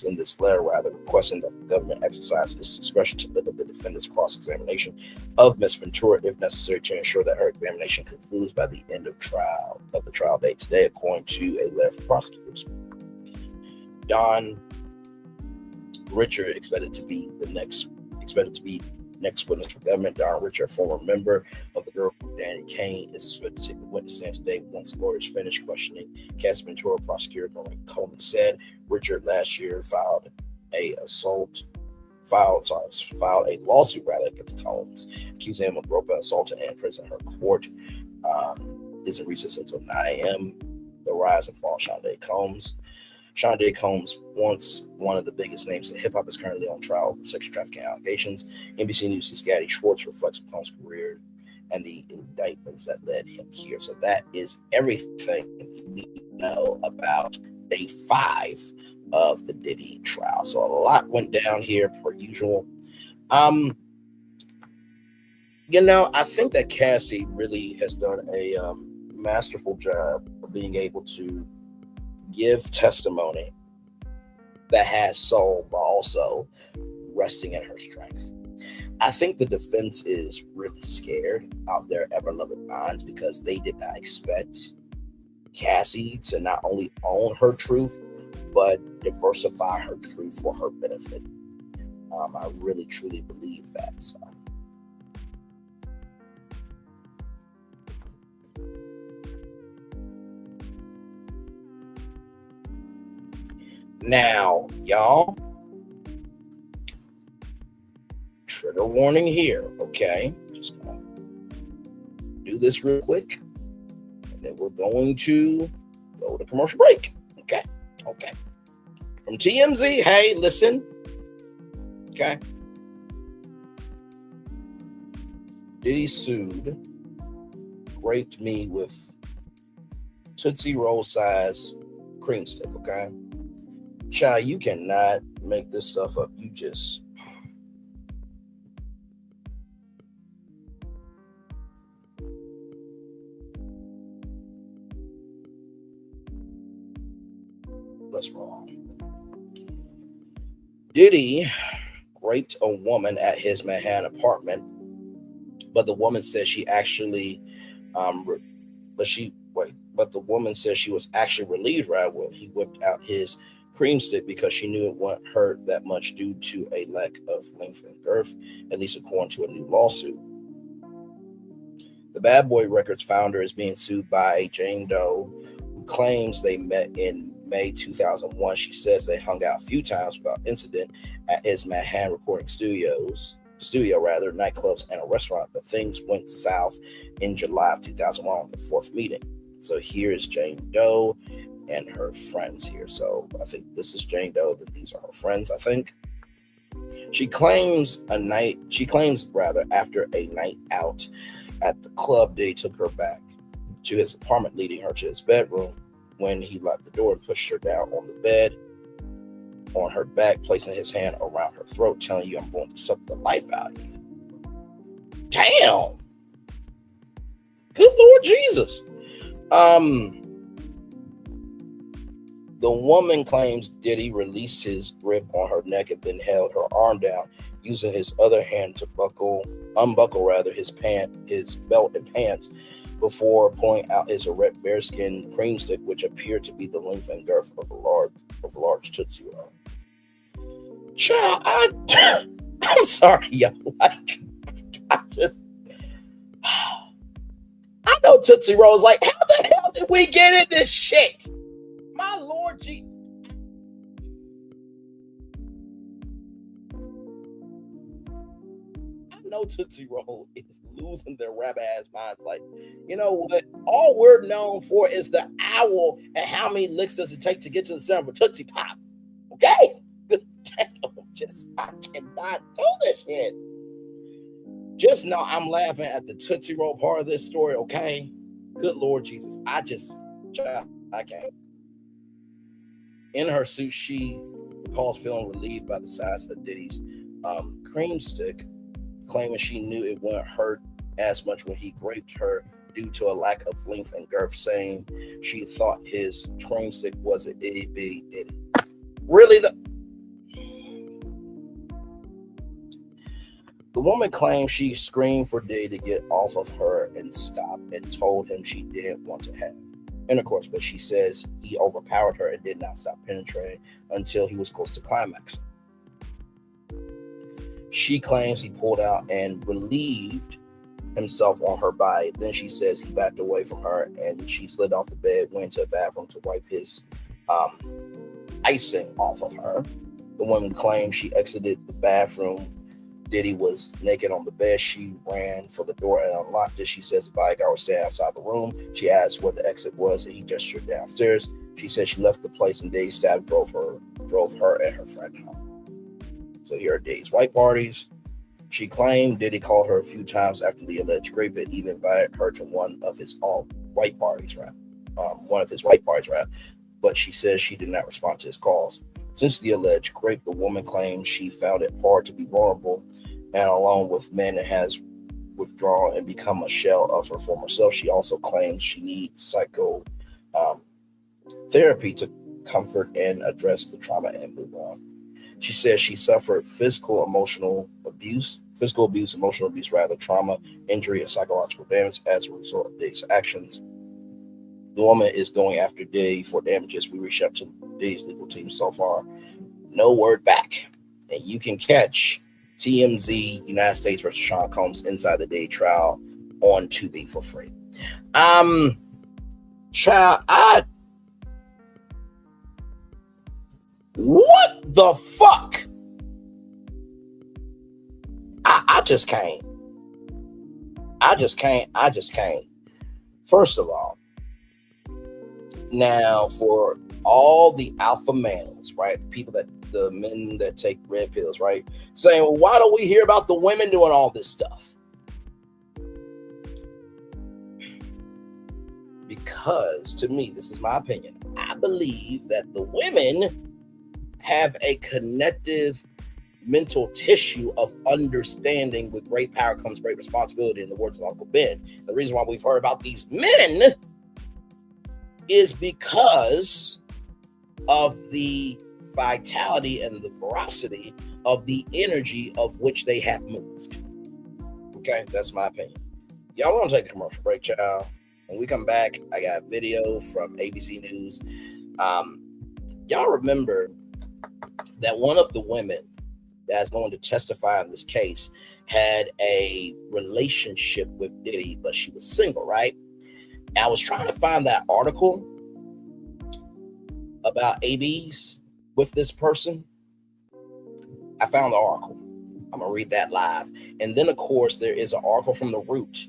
in this letter, rather requesting that the government exercise its discretion to limit the defendant's cross-examination of Ms. Ventura, if necessary, to ensure that her examination concludes by the end of the trial date today, according to a letter from prosecutors. Don Richard expected to be next witness for government. Don Richard, former member of the girl group Danny Kane, is expected to take the witness stand today once lawyers finish questioning Cassie Ventura. Prosecutor Norman Coleman said Richard last year filed a lawsuit against Combs, accusing him of groping, assaulting, and imprisoning her. Court is in recess until 9 a.m. The rise and fall of Shonda Combs. Shonda Combs, once one of the biggest names in hip-hop, is currently on trial for sex trafficking allegations. NBC News' Gaddy Schwartz reflects on Combs' career and the indictments that led him here. So that is everything you need to know about day 5 of the Diddy trial. So a lot went down here per usual. I think that Cassie really has done a masterful job of being able to give testimony that has soul, but also resting in her strength. I think the defense is really scared out their ever-loving minds because they did not expect Cassie to not only own her truth, but diversify her truth for her benefit. I really, truly believe that. So. Now, y'all, trigger warning here, okay? Just gonna do this real quick, and then we're going to go to commercial break, okay? From TMZ, hey, listen, okay? Diddy sued, raped me with Tootsie Roll size cream stick, okay? Child, you cannot make this stuff up. You just... Let's roll. Diddy raped a woman at his Manhattan apartment, but the woman said she actually, but the woman said she was actually relieved right when he whipped out his cream stick because she knew it wouldn't hurt that much due to a lack of length and girth, at least according to a new lawsuit. The Bad Boy Records founder is being sued by a Jane Doe who claims they met in May 2001. She says they hung out a few times without incident at his Manhattan recording studio, nightclubs, and a restaurant. But things went south in July of 2001 on the fourth meeting. So here is Jane Doe and her friends here. So I think this is Jane Doe, that these are her friends, I think. She claims after a night out at the club, Diddy took her back to his apartment, leading her to his bedroom. When he locked the door and pushed her down on the bed, on her back, placing his hand around her throat, telling you, I'm going to suck the life out of you. Damn. Good Lord Jesus. The woman claims Diddy released his grip on her neck and then held her arm down, using his other hand to unbuckle his belt and pants, before pulling out his erect bearskin cream stick, which appeared to be the length and girth of a large Tootsie Roll. Child, I'm sorry, y'all. I know Tootsie Rolls. Like, how the hell did we get in this shit? My Lord, G. No Tootsie Roll is losing their rabbit ass minds. Like, you know what? All we're known for is the owl and how many licks does it take to get to the center of a Tootsie Pop. Okay? I cannot do this shit. Just know I'm laughing at the Tootsie Roll part of this story, okay? Good Lord Jesus. I can't. In her suit, she recalls feeling relieved by the size of Diddy's cream stick, claiming she knew it wouldn't hurt as much when he raped her due to a lack of length and girth, saying she thought his cream stick was an itty bitty Diddy. Really? The woman claims she screamed for Diddy to get off of her and stop, and told him she didn't want to have intercourse, but she says he overpowered her and did not stop penetrating until he was close to climax. She claims he pulled out and relieved himself on her body. Then she says he backed away from her and she slid off the bed, went to the bathroom to wipe his icing off of her. The woman claims she exited the bathroom. Diddy was naked on the bed. She ran for the door and unlocked it. She says the bodyguard was standing outside the room. She asked where the exit was and he gestured downstairs. She said she left the place and Diddy stabbed, drove her and her friend home. So here are Diddy's white parties. She claimed Diddy called her a few times after the alleged rape and even invited her to one of his white parties, but she says she did not respond to his calls. Since the alleged rape, the woman claims she found it hard to be vulnerable and alone with men and has withdrawn and become a shell of her former self. She also claims she needs psychotherapy to comfort and address the trauma and move on. She says she suffered physical, emotional abuse, trauma, injury, and psychological damage as a result of Diddy's actions. The woman is going after Diddy for damages. We reached out to Diddy's legal team so far. No word back. And you can catch TMZ United States versus Sean Combs Inside the Diddy trial on Tubi for free. What the fuck? I just can't. First of all, now for all the alpha males, right? The men that take red pills, right? Saying, well, why don't we hear about the women doing all this stuff? Because to me, this is my opinion. I believe that the women have a connective mental tissue of understanding. With great power comes great responsibility, in the words of Uncle Ben. The reason why we've heard about these men is because of the vitality and the veracity of the energy of which they have moved. Okay, that's my opinion. Y'all want to take a commercial break, child? When we come back, I got a video from ABC News. Y'all remember that one of the women that's going to testify in this case had a relationship with Diddy, but she was single, right? And I was trying to find that article, about ABs with this person, I found the article. I'm going to read that live. And then, of course, there is an article from The Root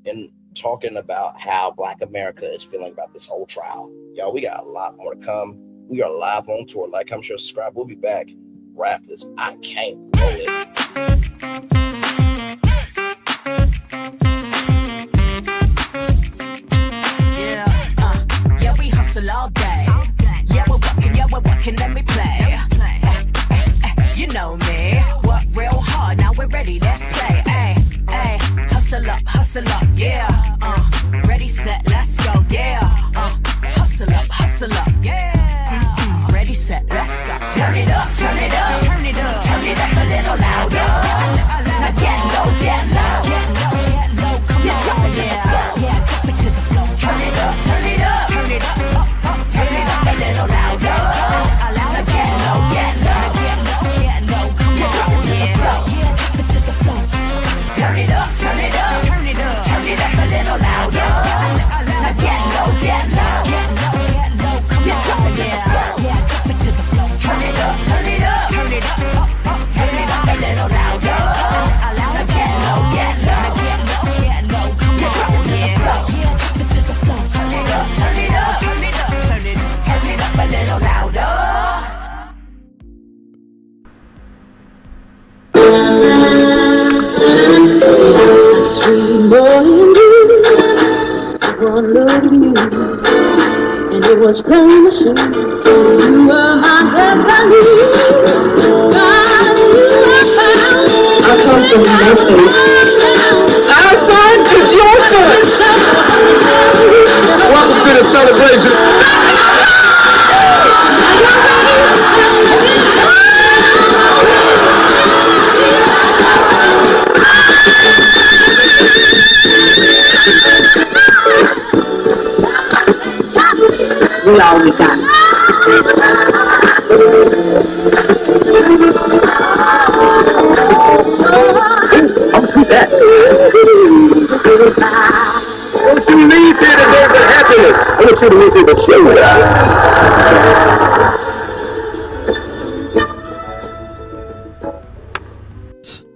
and talking about how Black America is feeling about this whole trial. Y'all, we got a lot more to come. We are live on tour. Like, comment, share, subscribe. We'll be back. Wrap this. I can't roll it. Yeah, we hustle all day. Yeah, we're working, let me play. You know me, work real hard, now we're ready, let's play. Ay, hustle up, yeah. Ready, set, let's go, yeah. Hustle up, yeah. Ready, set, let's go. Turn it up, turn it up, turn it up, turn it up a little louder. Now get low, come on, yeah, drop it to the floor. Turn it up, turn it up, turn it up, turn it up a little louder. Now get low, come on, yeah, drop it to the floor. Turn it up, turn it up, turn it up, turn it up a little louder. Now get low, come on, yeah, drop it to the floor. Turn it up, turn it up, turn it up, turn it up a little louder. Now get low, come on, yeah, drop it to the floor. Turn it up, turn it up, turn it up, turn it up a little louder. Sweet morning dew, one look at you, and it was plain to see you were my destiny. God, you are found. I come from nothing. Our son is your son. Welcome to the celebration. We all we got. I'll see that. Don't you leave here today with happiness. I want you to leave here with shame.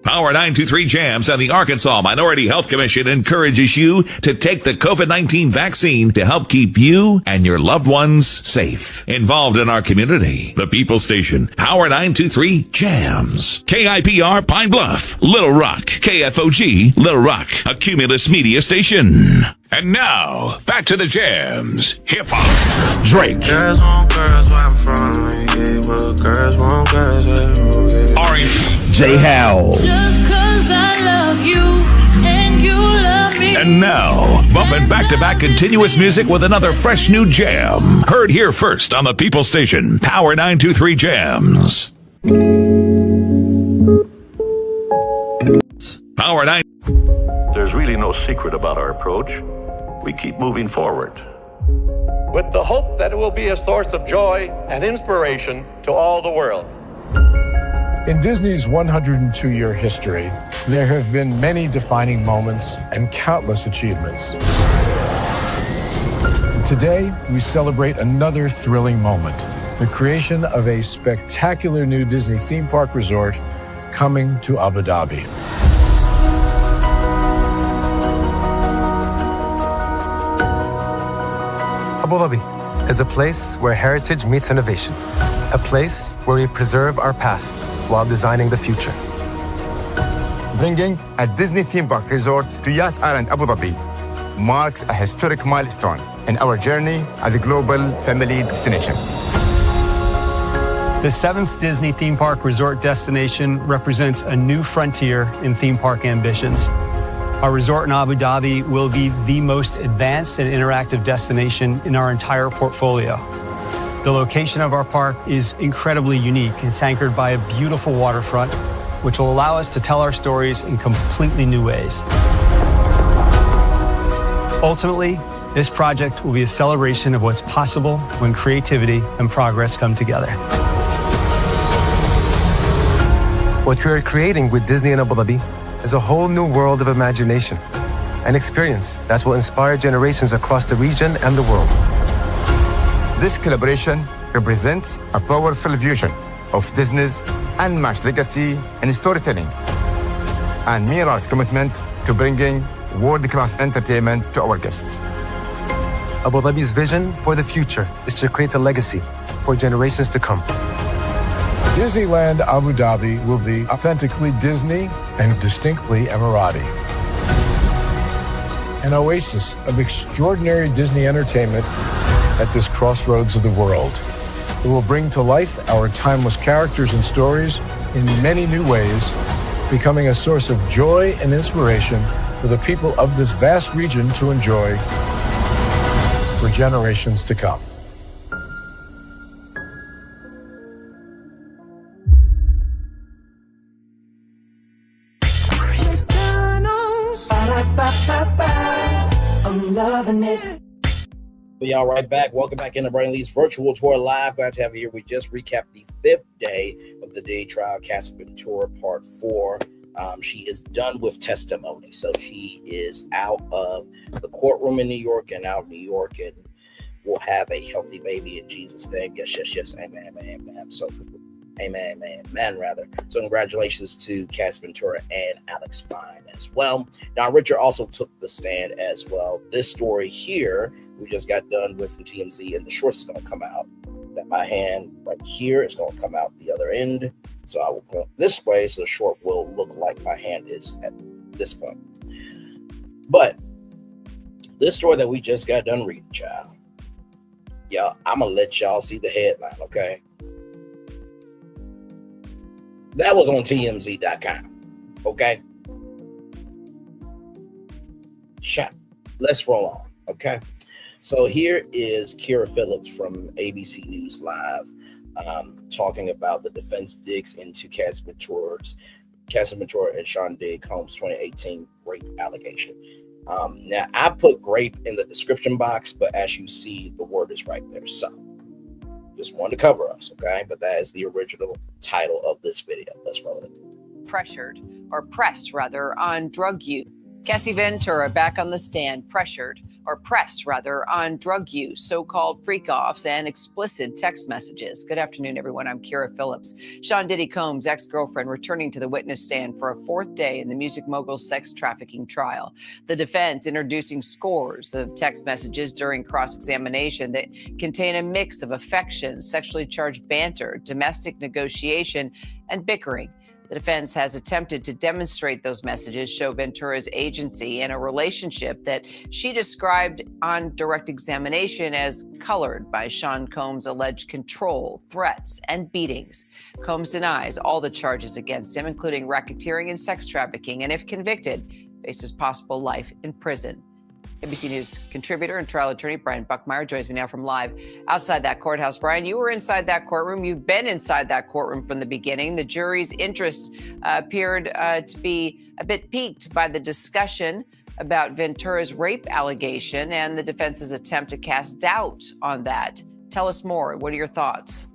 Power 923 Jams and the Arkansas Minority Health Commission encourages you to take the COVID-19 vaccine to help keep you and your loved ones safe. Involved in our community, the People Station, Power 923 Jams. KIPR Pine Bluff, Little Rock, KFOG, Little Rock, a Cumulus Media Station. And now, back to the jams. Hip-hop. Drake. Girls want girls where I'm from. Yeah, well, girls want girls everywhere. R&B. J. Howell. Just cause I love you and you love me. And now, bumping back-to-back continuous music with another fresh new jam. Heard here first on the People Station, Power 923 Jams. Power 9. There's really no secret about our approach. We keep moving forward, with the hope that it will be a source of joy and inspiration to all the world. In Disney's 102-year history, there have been many defining moments and countless achievements. Today, we celebrate another thrilling moment, the creation of a spectacular new Disney theme park resort coming to Abu Dhabi. Abu Dhabi is a place where heritage meets innovation, a place where we preserve our past while designing the future. Bringing a Disney theme park resort to Yas Island, Abu Dhabi marks a historic milestone in our journey as a global family destination. The 7th Disney theme park resort destination represents a new frontier in theme park ambitions. Our resort in Abu Dhabi will be the most advanced and interactive destination in our entire portfolio. The location of our park is incredibly unique. It's anchored by a beautiful waterfront, which will allow us to tell our stories in completely new ways. Ultimately, this project will be a celebration of what's possible when creativity and progress come together. What we are creating with Disney in Abu Dhabi is a whole new world of imagination, an experience that will inspire generations across the region and the world. This collaboration represents a powerful fusion of Disney's unmatched legacy in storytelling and Mira's commitment to bringing world-class entertainment to our guests. Abu Dhabi's vision for the future is to create a legacy for generations to come. Disneyland Abu Dhabi will be authentically Disney and distinctly Emirati. An oasis of extraordinary Disney entertainment at this crossroads of the world. It will bring to life our timeless characters and stories in many new ways, becoming a source of joy and inspiration for the people of this vast region to enjoy for generations to come. I'm loving it. Y'all right back. Welcome back into Braylon's virtual tour live. Glad to have you here. We just recapped the 5th day of the Diddy trial, Cassie Ventura Part 4. She is done with testimony. So she is out of the courtroom in New York and out of New York, and will have a healthy baby in Jesus' name. Yes. Amen, amen. So, amen. So congratulations to Cassie Ventura and Alex Fine as well. Now, Richard also took the stand as well. This story here, we just got done with the TMZ, and the shorts is going to come out. That my hand right here is going to come out the other end. So I will go this way, so the short will look like my hand is at this point. But this story that we just got done reading, child. Yeah, I'm going to let y'all see the headline, okay? That was on TMZ.com, okay? Let's roll on, okay? So here is Kira Phillips from ABC News Live talking about the defense digs into Cassie Ventura and Sean Diddy Combs' 2018 rape allegation. Now, I put grape in the description box, but as you see, the word is right there. So just wanted to cover us, okay? But that is the original title of this video. Let's roll it. Pressed on drug use. Cassie Ventura back on the stand, pressed on drug use, so-called freak-offs, and explicit text messages. Good afternoon, everyone. I'm Kira Phillips. Sean Diddy Combs' ex-girlfriend returning to the witness stand for a 4th day in the music mogul's sex trafficking trial. The defense introducing scores of text messages during cross-examination that contain a mix of affection, sexually charged banter, domestic negotiation, and bickering. The defense has attempted to demonstrate those messages show Ventura's agency in a relationship that she described on direct examination as colored by Sean Combs' alleged control, threats, and beatings. Combs denies all the charges against him, including racketeering and sex trafficking, and if convicted, faces possible life in prison. ABC News contributor and trial attorney Brian Buckmeyer joins me now from live outside that courthouse. Brian, you were inside that courtroom. You've been inside that courtroom from the beginning. The jury's interest appeared to be a bit piqued by the discussion about Ventura's rape allegation and the defense's attempt to cast doubt on that. Tell us more. What are your thoughts?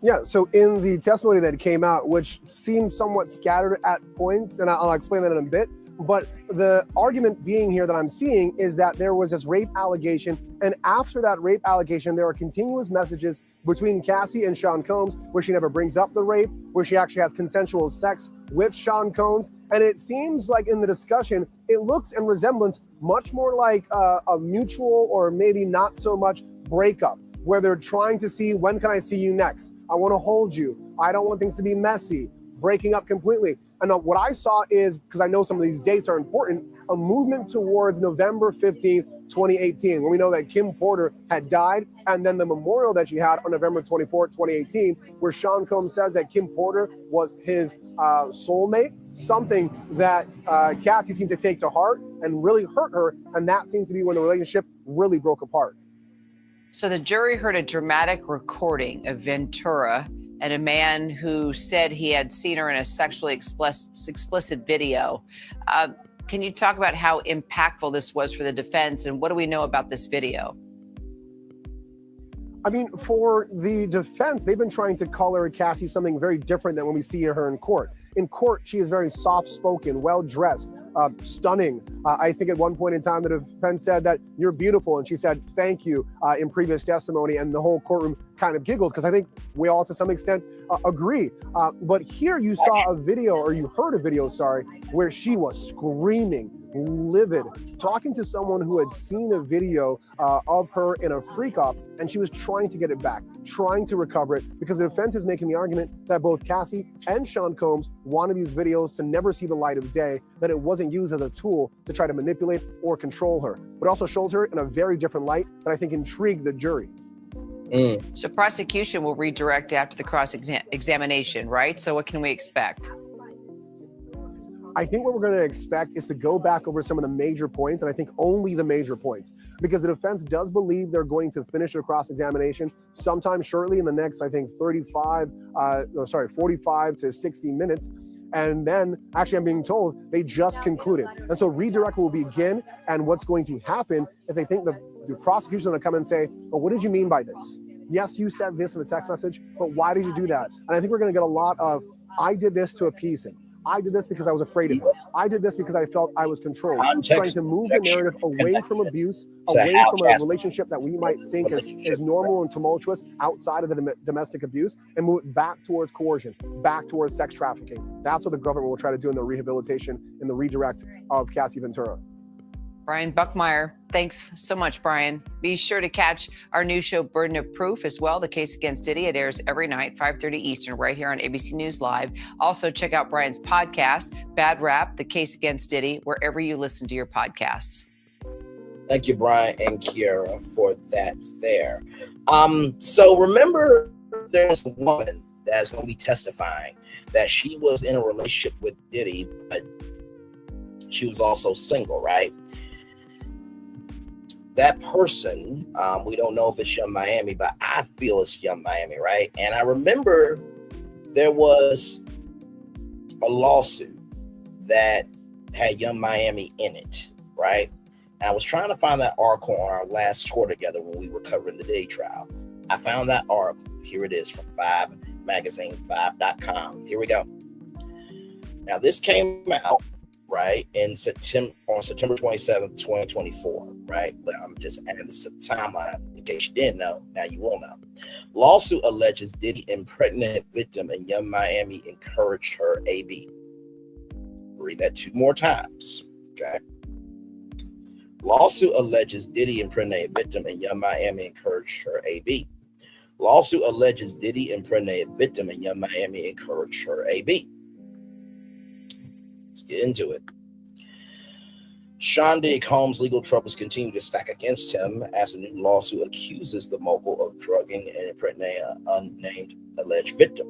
Yeah, so in the testimony that came out, which seemed somewhat scattered at points, and I'll explain that in a bit, but the argument being here that I'm seeing is that there was this rape allegation, and after that rape allegation, there are continuous messages between Cassie and Sean Combs where she never brings up the rape, where she actually has consensual sex with Sean Combs, and it seems like in the discussion, it looks in resemblance much more like a mutual or maybe not so much breakup, where they're trying to see, when can I see you next? I want to hold you. I don't want things to be messy, breaking up completely. And what I saw is, because I know some of these dates are important, a movement towards November 15th, 2018, when we know that Kim Porter had died, and then the memorial that she had on November 24th, 2018, where Sean Combs says that Kim Porter was his soulmate, something that Cassie seemed to take to heart and really hurt her, and that seemed to be when the relationship really broke apart. So the jury heard a dramatic recording of Ventura and a man who said he had seen her in a sexually explicit video. Can you talk about how impactful this was for the defense, and what do we know about this video? I mean, for the defense, they've been trying to color Cassie something very different than when we see her in court. In court, she is very soft-spoken, well-dressed, stunning. I think at one point in time, the defense said that you're beautiful, and she said thank you in previous testimony, and the whole courtroom kind of giggled because I think we all, to some extent, agree. But here you saw a video, or you heard a video, sorry, where she was screaming, livid, talking to someone who had seen a video of her in a freak off, and she was trying to get it back, trying to recover it, because the defense is making the argument that both Cassie and Sean Combs wanted these videos to never see the light of day, that it wasn't used as a tool to try to manipulate or control her, but also showed her in a very different light that I think intrigued the jury. So prosecution will redirect after the cross-examination, right? So what can we expect? I think what we're going to expect is to go back over some of the major points, and I think only the major points, because the defense does believe they're going to finish their cross-examination sometime shortly in the next, I think, 45 to 60 minutes. And then, actually, I'm being told they just concluded. And so redirect will begin, and what's going to happen is I think the prosecution is going to come and say, well, what did you mean by this? Yes, you said this in a text message, but why did you do that? And I think we're going to get a lot of, I did this to appease him. I did this because I was afraid of him. I did this because I felt I was controlled. Trying to move the narrative away from abuse, away from a relationship that we might think is normal and tumultuous outside of the domestic abuse, and move it back towards coercion, back towards sex trafficking. That's what the government will try to do in the rehabilitation and the redirect of Cassie Ventura. Brian Buckmeyer, thanks so much, Brian. Be sure to catch our new show, Burden of Proof, as well, The Case Against Diddy. It airs every night, 5:30 Eastern, right here on ABC News Live. Also, check out Brian's podcast, Bad Rap, The Case Against Diddy, wherever you listen to your podcasts. Thank you, Brian and Kiara, for that there. So remember, there's a woman that's going to be testifying that she was in a relationship with Diddy, but she was also single, right? That person, we don't know if it's Young Miami, but I feel it's Young Miami, right? And I remember there was a lawsuit that had Young Miami in it, right? And I was trying to find that article on our last tour together when we were covering the Diddy trial. I found that article. Here it is from Vibe magazine, vibe.com. Here we go. Now, this came out, right, on September 27th, 2024, right? But I'm just adding this to the timeline in case you didn't know. Now you will know. Lawsuit alleges Diddy impregnated victim and Young Miami encouraged her AB. Read that 2 more times, okay? Lawsuit alleges Diddy impregnated victim and Young Miami encouraged her AB. Lawsuit alleges Diddy impregnated victim and Young Miami encouraged her AB. Let's get into it. Sean Diddy Combs' legal troubles continue to stack against him as a new lawsuit accuses the mogul of drugging and impregnating an unnamed alleged victim.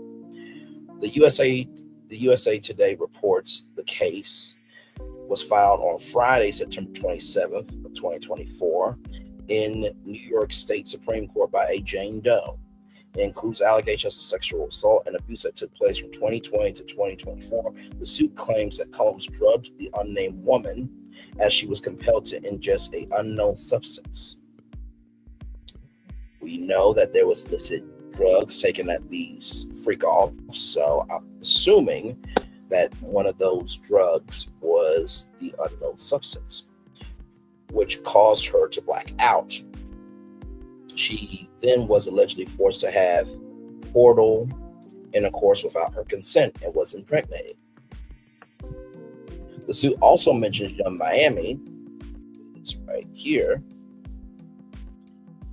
The USA Today reports the case was filed on Friday, September 27th of 2024 in New York State Supreme Court by a Jane Doe. It includes allegations of sexual assault and abuse that took place from 2020 to 2024. The suit claims that Combs drugged the unnamed woman as she was compelled to ingest an unknown substance. We know that there was illicit drugs taken at these freak-offs, so I'm assuming that one of those drugs was the unknown substance, which caused her to black out. She then was allegedly forced to have oral intercourse without her consent and was impregnated. The suit also mentions Young Miami. It's right here.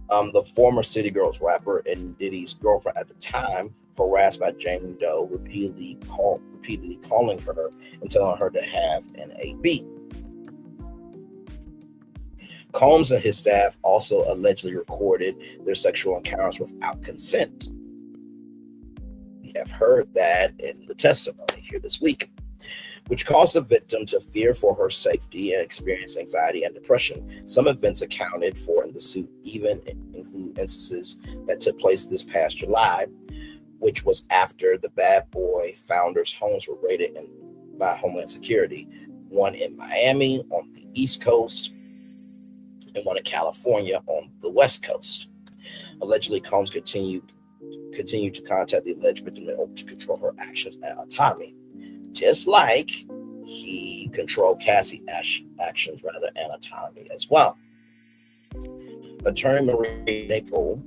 The former City Girls rapper and Diddy's girlfriend at the time, harassed by Jane Doe, repeatedly calling her and telling her to have an AB. Combs and his staff also allegedly recorded their sexual encounters without consent. We have heard that in the testimony here this week, which caused the victim to fear for her safety and experience anxiety and depression. Some events accounted for in the suit even include instances that took place this past July, which was after the Bad Boy founders' homes were raided by Homeland Security, one in Miami on the East Coast and one in California on the West Coast. Allegedly, Combs continued to contact the alleged victim in order to control her actions and autonomy, just like he controlled Cassie's actions and autonomy as well. Attorney Marie Naples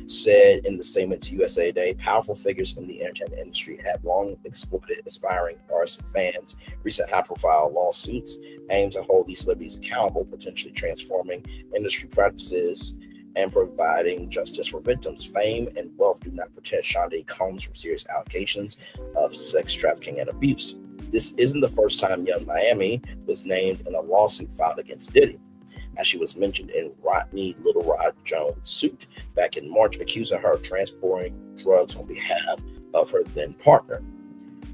said in the statement to USA Today, powerful figures in the entertainment industry have long exploited aspiring artists and fans. Recent high-profile lawsuits aim to hold these celebrities accountable, potentially transforming industry practices and providing justice for victims. Fame and wealth do not protect Shonda Combs from serious allegations of sex trafficking and abuse. This isn't the first time Young Miami was named in a lawsuit filed against Diddy, as she was mentioned in Rodney Little Rod Jones' suit back in March, accusing her of transporting drugs on behalf of her then partner.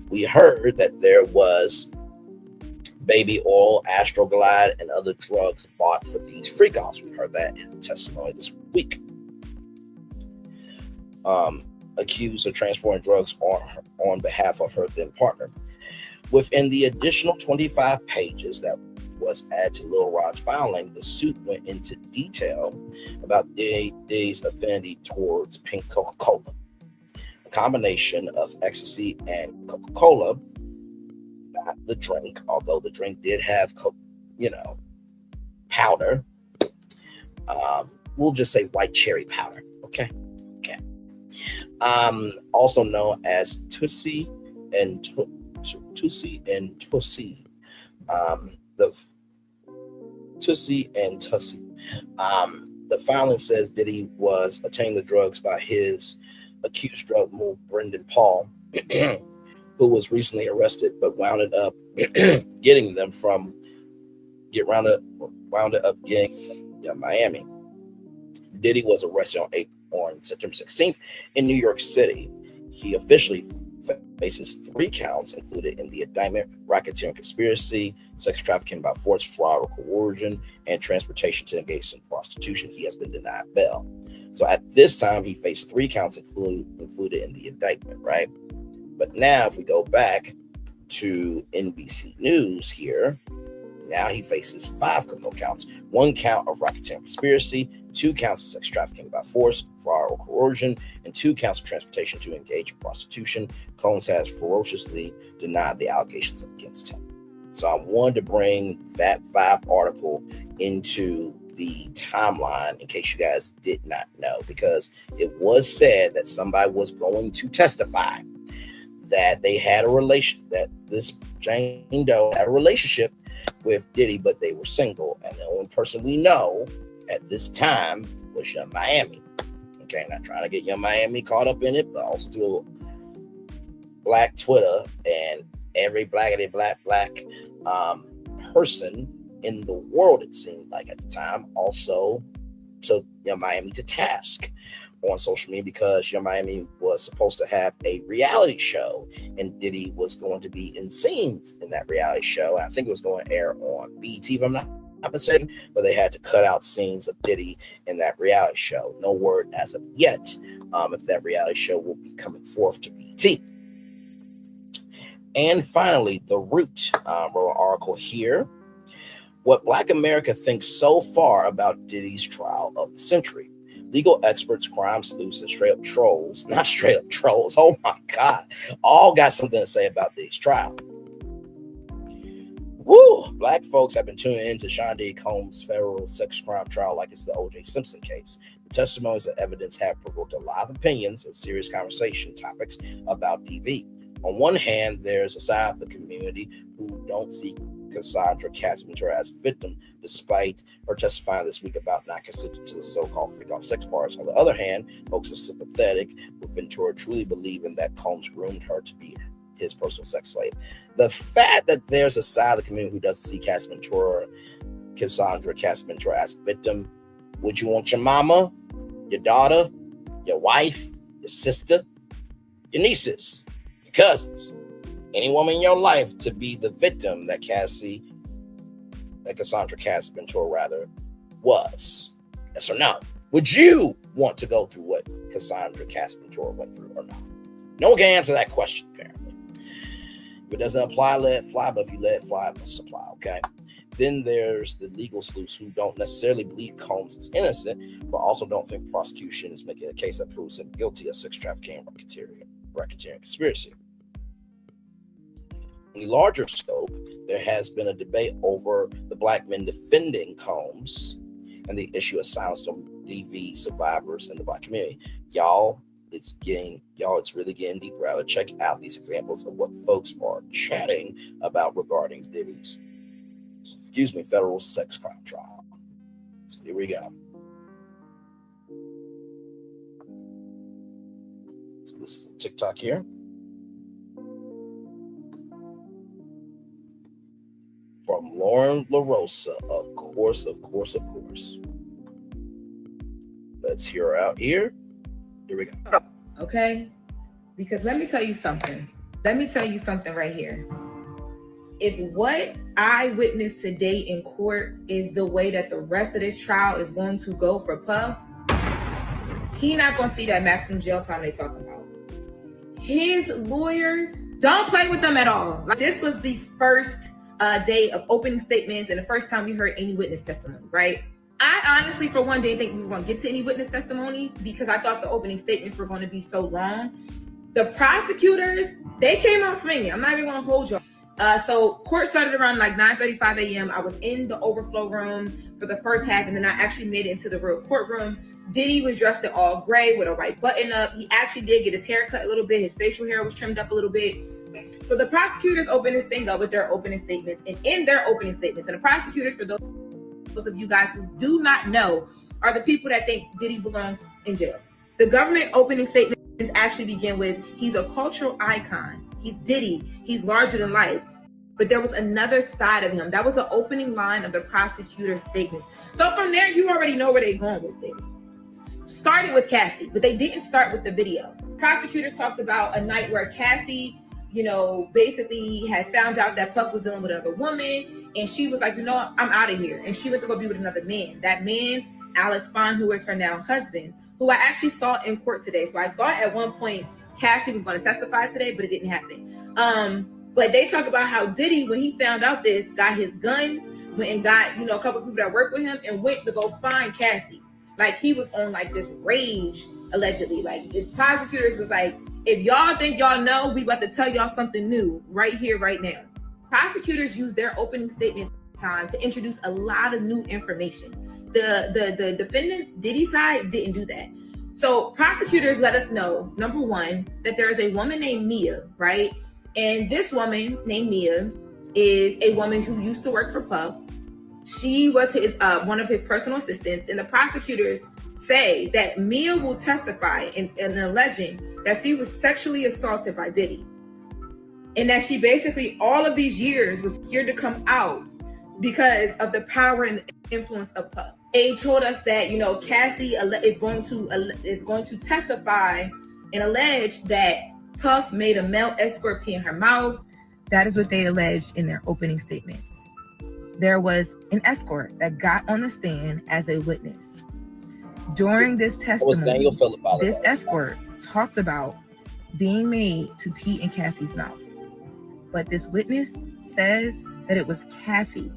We heard that there was baby oil, Astroglide, and other drugs bought for these freak-offs. We heard that in the testimony this week. Accused of transporting drugs on behalf of her then partner. Within the additional 25 pages that was added to Lil Rod's filing, the suit went into detail about Diddy's affinity towards pink Coca-Cola, a combination of ecstasy and Coca-Cola, not the drink, although the drink did have, powder. We'll just say white cherry powder. Okay. Also known as Tootsie and Tootsie. The filing says Diddy was obtaining the drugs by his accused drug mule Brendan Paul, who was recently arrested, but wound up getting them from Miami. Diddy was arrested on September 16th in New York City. He officially faces 3 counts included in the indictment: racketeering conspiracy, sex trafficking by force, fraud or coercion, and transportation to engage in prostitution. He has been denied bail. So at this time, he faced 3 counts included in the indictment, right? But now if we go back to NBC News here, now he faces 5 criminal counts: 1 count of racketeering conspiracy, 2 counts of sex trafficking by force, fraud or coercion, and 2 counts of transportation to engage in prostitution. Combs has ferociously denied the allegations against him. So I wanted to bring that Vibe article into the timeline in case you guys did not know, because it was said that somebody was going to testify that they had a relation, that this Jane Doe had a relationship with Diddy, but they were single, and the only person we know at this time was Young Miami. Okay, not trying to get Young Miami caught up in it, but also do Black Twitter, and every black person in the world, it seemed like at the time, also took Young Miami to task on social media, because Young Miami was supposed to have a reality show, and Diddy was going to be in scenes in that reality show. I think it was going to air on BET, if I'm not mistaken, but they had to cut out scenes of Diddy in that reality show. No word as of yet if that reality show will be coming forth to BET. And finally, The Root wrote an article here: what Black America thinks so far about Diddy's trial of the century. Legal experts, crime sleuths, and straight up trolls, not straight up trolls, oh my God, all got something to say about Diddy's trial. Woo! Black folks have been tuning into Shonda Combs' federal sex crime trial like it's the O.J. Simpson case. The testimonies and evidence have provoked a lot of opinions and serious conversation topics about DV. On one hand, there's a side of the community who don't see Cassie Ventura as a victim, despite her testifying this week about not consenting to the so-called freak-off sex parties. On the other hand, folks are sympathetic with Ventura, truly believing that Combs groomed her to be his personal sex slave. The fact that there's a side of the community who doesn't see Cassie Ventura as a victim, would you want your mama, your daughter, your wife, your sister, your nieces, your cousins, any woman in your life to be the victim that Cassie Ventura was? Yes or no? Would you want to go through what Cassie Ventura went through or not? No one can answer that question, apparently. If it doesn't apply, let it fly, but if you let it fly, it must apply, okay? Then there's the legal sleuths who don't necessarily believe Combs is innocent, but also don't think the prosecution is making a case that proves him guilty of sex trafficking and racketeering conspiracy. a larger scope, there has been a debate over the black men defending Combs and the issue of silence on DV survivors in the black community. Y'all, it's really getting deeper. I would check out these examples of what folks are chatting about regarding Diddy's, federal sex crime trial. So here we go. So this is TikTok here. From Lauren LaRosa, of course. Let's hear her out here. Here we go. Okay? Because let me tell you something. Right here. If what I witnessed today in court is the way that the rest of this trial is going to go for Puff, he not going to see that maximum jail time they talking about. His lawyers, don't play with them at all. Like, this was the first day of opening statements and the first time we heard any witness testimony, right? I honestly, for one, didn't think we were going to get to any witness testimonies because I thought the opening statements were going to be so long. The prosecutors, they came out swinging. I'm not even going to hold y'all. So court started around like 9:35 a.m. I was in the overflow room for the first half, and then I actually made it into the real courtroom. Diddy was dressed in all gray with a white button up. He actually did get his hair cut a little bit. His facial hair was trimmed up a little bit. So the prosecutors opened this thing up with their opening statements, and in their opening statements, and the prosecutors, for those of you guys who do not know, are the people that think Diddy belongs in jail. The government opening statements actually begin with, he's a cultural icon. He's Diddy. He's larger than life. But there was another side of him. That was the opening line of the prosecutor's statements. So from there, you already know where they're going with it. Started with Cassie, but they didn't start with the video. Prosecutors talked about a night where Cassie, basically had found out that Puff was dealing with another woman, and she was like, I'm out of here. And she went to go be with another man. That man, Alex Fon, who is her now husband, who I actually saw in court today. So I thought at one point Cassie was going to testify today, but it didn't happen. But they talk about how Diddy, when he found out this, got his gun, went and got, a couple people that worked with him and went to go find Cassie. Like, he was on like this rage, allegedly. Like, the prosecutors was like, if y'all think y'all know, we about to tell y'all something new right here, right now. Prosecutors used their opening statement time to introduce a lot of new information. The defendants, Diddy side, didn't do that. So prosecutors let us know, number one, that there is a woman named Mia, right? And this woman named Mia is a woman who used to work for Puff. She was his one of his personal assistants, and the prosecutors say that Mia will testify in alleging that she was sexually assaulted by Diddy, and that she basically all of these years was scared to come out because of the power and the influence of Puff. They told us that Cassie is going to testify and allege that Puff made a male escort pee in her mouth. That is what they alleged in their opening statements. There was an escort that got on the stand as a witness. During this testimony, this escort talked about being made to pee in Cassie's mouth. But this witness says that it was Cassie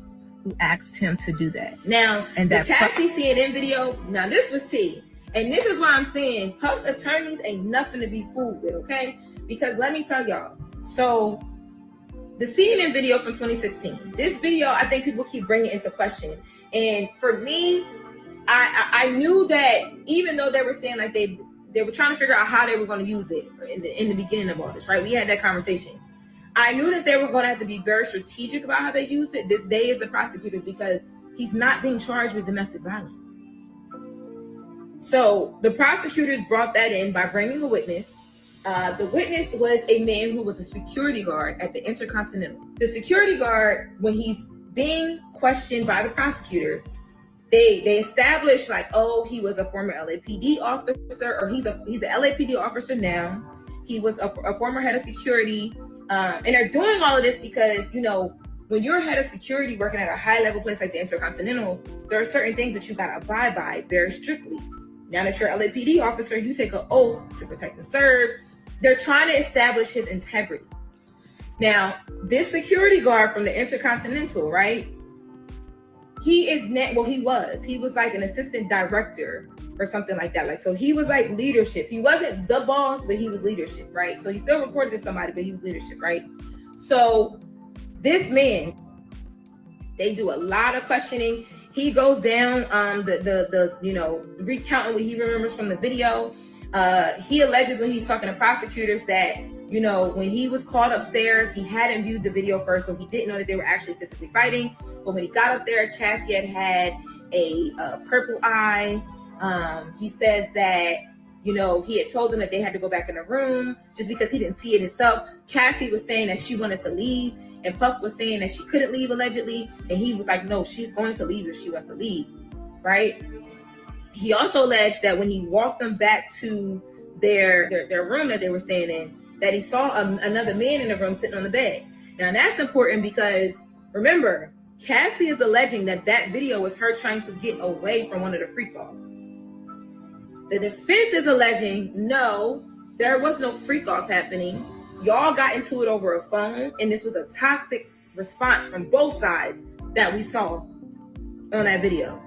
who asked him to do that. Now, and that Cassie CNN video, now this was T. And this is why I'm saying Puff's attorneys ain't nothing to be fooled with, okay? Because let me tell y'all. So the CNN video from 2016, this video, I think people keep bringing into question. And for me, I knew that even though they were saying like they were trying to figure out how they were going to use it in the beginning of all this, right? We had that conversation. I knew that they were going to have to be very strategic about how they used it. They as the prosecutors, because he's not being charged with domestic violence. So the prosecutors brought that in by bringing a witness. The witness was a man who was a security guard at the Intercontinental. The security guard, when he's being questioned by the prosecutors, they established like, oh, he was a former LAPD officer, or he's an LAPD officer now. He was a former head of security. And they're doing all of this because, when you're head of security working at a high level place like the Intercontinental, there are certain things that you got to abide by very strictly. Now that you're an LAPD officer, you take an oath to protect and serve. They're trying to establish his integrity. Now, this security guard from the Intercontinental, right? He was like an assistant director or something like that. Like, so he was like leadership. He wasn't the boss, but he was leadership, right? So he still reported to somebody, but he was leadership, right? So This man, they do a lot of questioning. He goes down the recounting what he remembers from the video. He alleges when he's talking to prosecutors that, when he was called upstairs, he hadn't viewed the video first, so he didn't know that they were actually physically fighting. But when he got up there, Cassie had a purple eye. He says that, he had told them that they had to go back in the room just because he didn't see it himself. Cassie was saying that she wanted to leave, and Puff was saying that she couldn't leave, allegedly. And he was like, no, she's going to leave if she wants to leave, right? He also alleged that when he walked them back to their room that they were staying in, that he saw another man in the room sitting on the bed. Now, that's important because, remember, Cassie is alleging that video was her trying to get away from one of the freak-offs. The defense is alleging, no, there was no freak-off happening. Y'all got into it over a phone, and this was a toxic response from both sides that we saw on that video.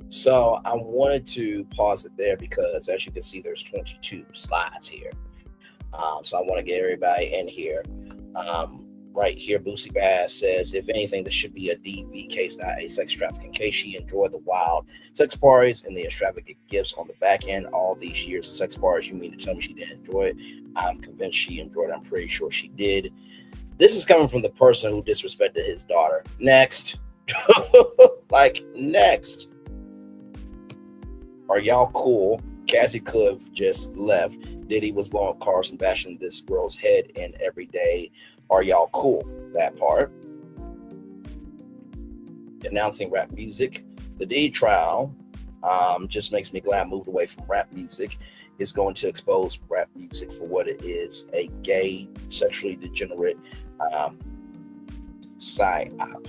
So I wanted to pause it there because, as you can see, there's 22 slides here. So I want to get everybody in here. Right here, Boosie Bass says, if anything, this should be a DV case, not a sex trafficking case. She enjoyed the wild sex parties and the extravagant gifts on the back end. All these years of sex parties, you mean to tell me she didn't enjoy it? I'm convinced she enjoyed it. I'm pretty sure she did. This is coming from the person who disrespected his daughter. Next. Next. Are y'all cool? Cassie could have just left. Diddy was blowing cars and bashing this girl's head in every day. Are y'all cool? That part. Denouncing rap music. The Diddy trial just makes me glad I moved away from rap music. It's going to expose rap music for what it is, a gay, sexually degenerate psyop.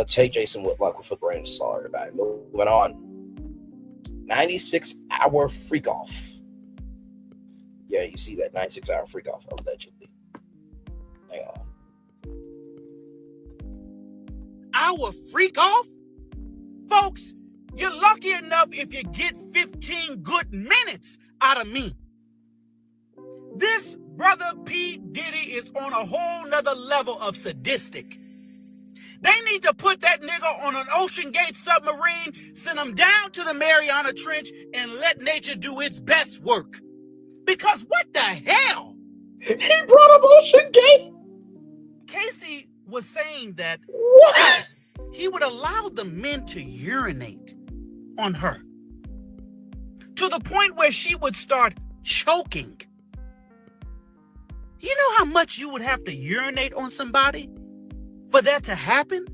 Take Jason Whitlock with a grain of salt, everybody. Moving on. 96-hour freak off. Yeah, you see that 96-hour freak off, allegedly. Hang on. Our freak off? Folks, you're lucky enough if you get 15 good minutes out of me. This brother P. Diddy is on a whole nother level of sadistic. They need to put that nigga on an Ocean Gate submarine, send him down to the Mariana Trench, and let nature do its best work. Because what the hell? He brought up Ocean Gate. Casey was saying that what? He would allow the men to urinate on her to the point where she would start choking. You know how much you would have to urinate on somebody for that to happen?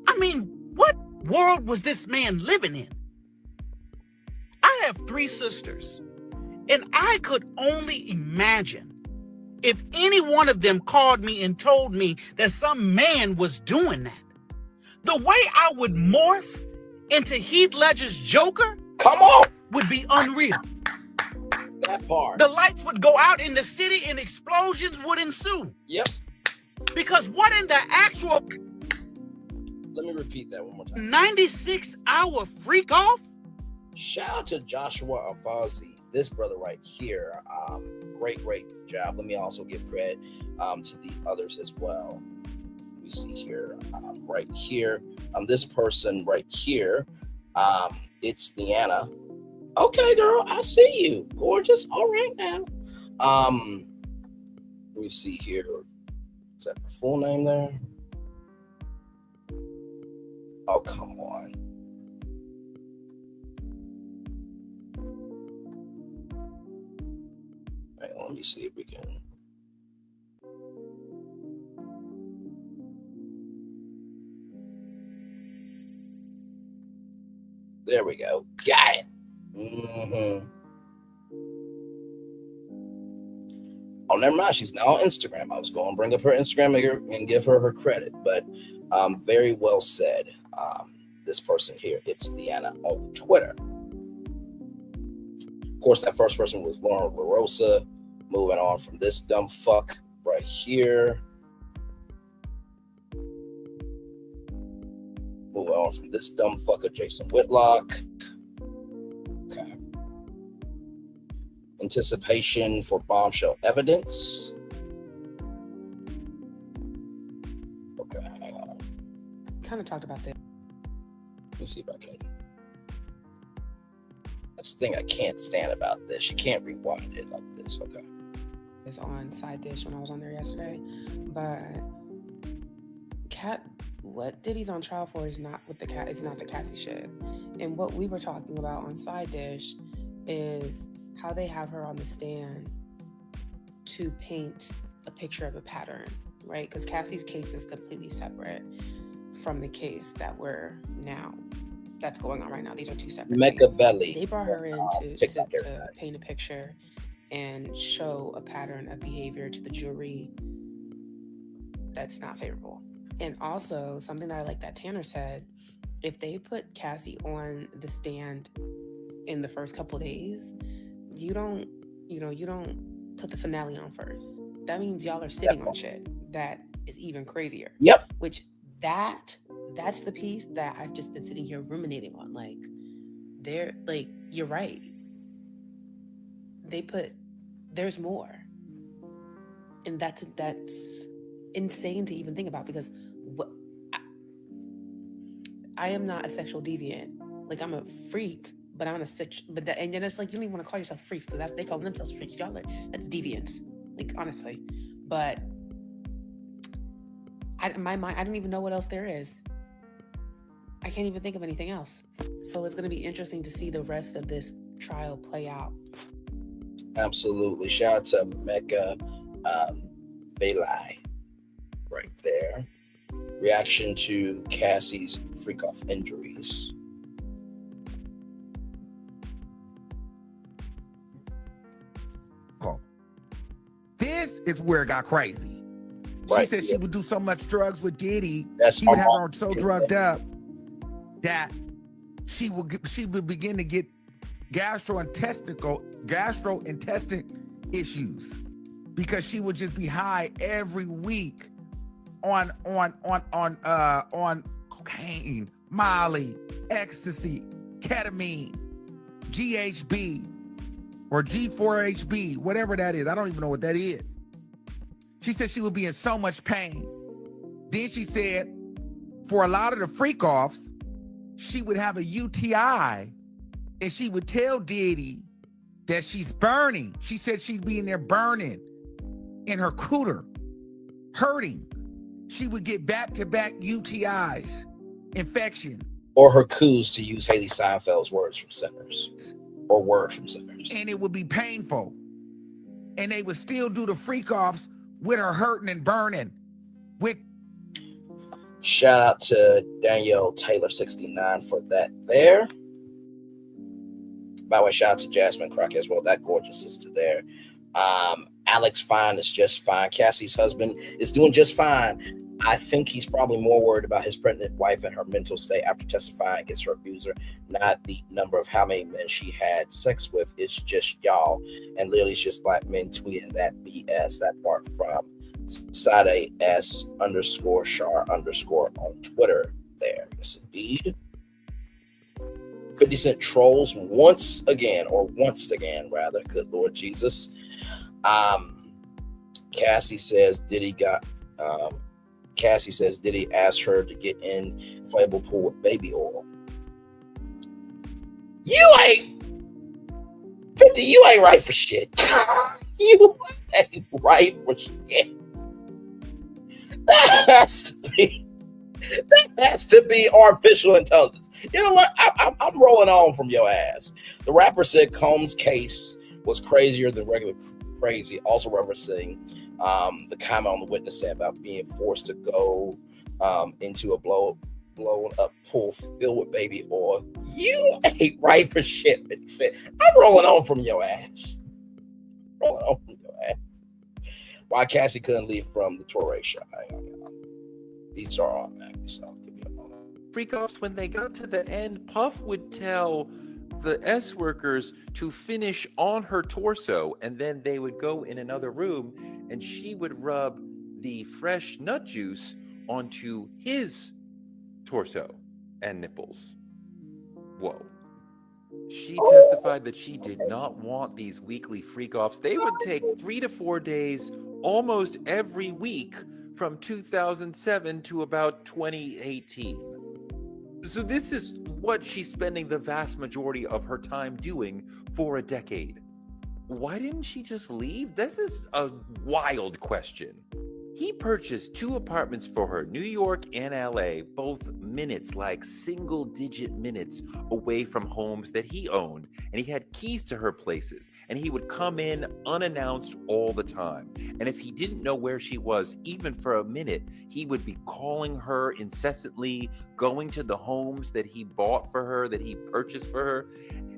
I mean, what world was this man living in? I have 3 sisters, and I could only imagine if any one of them called me and told me that some man was doing that. The way I would morph into Heath Ledger's Joker, come on, would be unreal. That part. The lights would go out in the city and explosions would ensue. Yep. Because what in the actual... Let me repeat that one more time. 96-hour freak off? Shout out to Joshua Alfonsi, this brother right here. Great job. Let me also give credit to the others as well. Let me see here. Right here. This person right here. It's Deanna. Okay, girl, I see you. Gorgeous. All right now. Let me see here. Is that the full name there? Oh, come on. Right, let me see if we can. There we go. Got it. Mm-hmm. Oh, never mind. She's now on Instagram. I was going to bring up her Instagram and give her her credit, but very well said. This person here, it's Deanna on Twitter. Of course, that first person was Lauren LaRosa. Moving on from this dumb fuck right here. Moving on from this dumb fucker, Jason Whitlock. Okay. Anticipation for bombshell evidence. Okay, hang on. Kind of talked about this. Let me see if I can. That's the thing I can't stand about this. You can't rewind it like this. Okay. It's on Side Dish when I was on there yesterday, but what Diddy's on trial for is not what it's not the Cassie shit. And what we were talking about on Side Dish is how they have her on the stand to paint a picture of a pattern, right? Because Cassie's case is completely separate from the case that's going on right now. These are two separate Machiavelli. things. They brought her in to paint a picture and show a pattern of behavior to the jury that's not favorable. And also, something that I like that Tanner said, if they put Cassie on the stand in the first couple of days, you don't put the finale on first. That means y'all are sitting on shit that is even crazier. Yep. Which that's the piece that I've just been sitting here ruminating on. Like, you're right. There's more. And that's insane to even think about, because I am not a sexual deviant. Like, I'm a freak, but I'm and then it's like, you don't even want to call yourself freaks, because they call themselves freaks. Y'all that's deviance. Like, honestly. But my mind, I don't even know what else there is. I can't even think of anything else. So it's going to be interesting to see the rest of this trial play out. Absolutely. Shout out to Mecca Belai right there. Reaction to Cassie's freak-off injuries. This is where it got crazy. Right, she said she would do so much drugs with Diddy. That's he would have her so drugged up that she would begin to get gastrointestinal issues, because she would just be high every week on cocaine, Molly, ecstasy, ketamine, GHB, or G4HB, whatever that is. I don't even know what that is. She said she would be in so much pain. Then she said for a lot of the freak-offs, she would have a UTI, and she would tell Diddy that she's burning. She said she'd be in there burning in her cooter, hurting. She would get back-to-back UTIs, infection. Or her coups, to use Haley Steinfeld's words from Sinners. Or word from Sinners. And it would be painful. And they would still do the freak-offs with her hurting and burning. Shout out to Danielle Taylor 69 for that there. By the way, shout out to Jasmine Crockett as well, that gorgeous sister there. Alex Fine is just fine. Cassie's husband is doing just fine. I think he's probably more worried about his pregnant wife and her mental state after testifying against her abuser, not the number of how many men she had sex with. It's just y'all. And literally it's just black men tweeting that BS, that part from Sade S_Shar_ on Twitter there. Yes, indeed. 50 Cent trolls once again, good Lord Jesus. Cassie says Diddy asked her to get in inflatable pool with baby oil. You ain't 50, you ain't right for shit. You ain't right for shit. That has to be artificial intelligence. You know what? I'm rolling on from your ass. The rapper said Combs' case was crazier than regular crazy, also referencing the comment on the witness stand about being forced to go into a blown up pool filled with baby oil. You ain't right for shit, but he said, I'm rolling on from your ass. Why Cassie couldn't leave from the Torre shot. These are all that. So give me a moment. Freak-offs, when they got to the end, Puff would tell the S workers to finish on her torso, and then they would go in another room and she would rub the fresh nut juice onto his torso and nipples. Whoa. She testified that she did not want these weekly freak-offs. They would take 3 to 4 days almost every week from 2007 to about 2018. So this is what she's spending the vast majority of her time doing for a decade. Why didn't she just leave? This is a wild question. He purchased 2 apartments for her, New York and LA, both minutes, like single-digit minutes away from homes that he owned. And he had keys to her places. And he would come in unannounced all the time. And if he didn't know where she was, even for a minute, he would be calling her incessantly, going to the homes that he bought for her, that he purchased for her,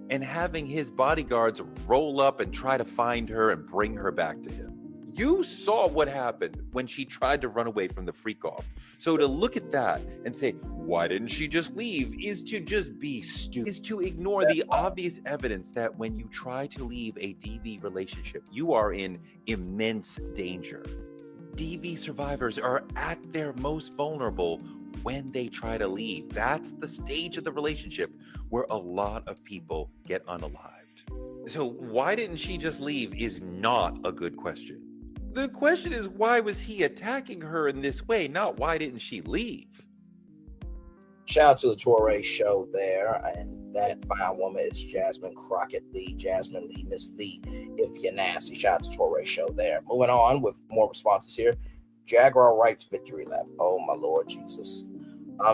and having his bodyguards roll up and try to find her and bring her back to him. You saw what happened when she tried to run away from the freak-off. So to look at that and say, why didn't she just leave, is to just be stupid, is to ignore the obvious evidence that when you try to leave a DV relationship, you are in immense danger. DV survivors are at their most vulnerable when they try to leave. That's the stage of the relationship where a lot of people get unalived. So why didn't she just leave is not a good question. The question is, why was he attacking her in this way? Not why didn't she leave? Shout out to the Torre show there. And that fine woman is Jasmine Crockett Lee. Jasmine Lee, Miss Lee, if you're nasty. Shout out to Torre show there. Moving on with more responses here. Jaguar Wright's victory lap. Oh, my Lord Jesus.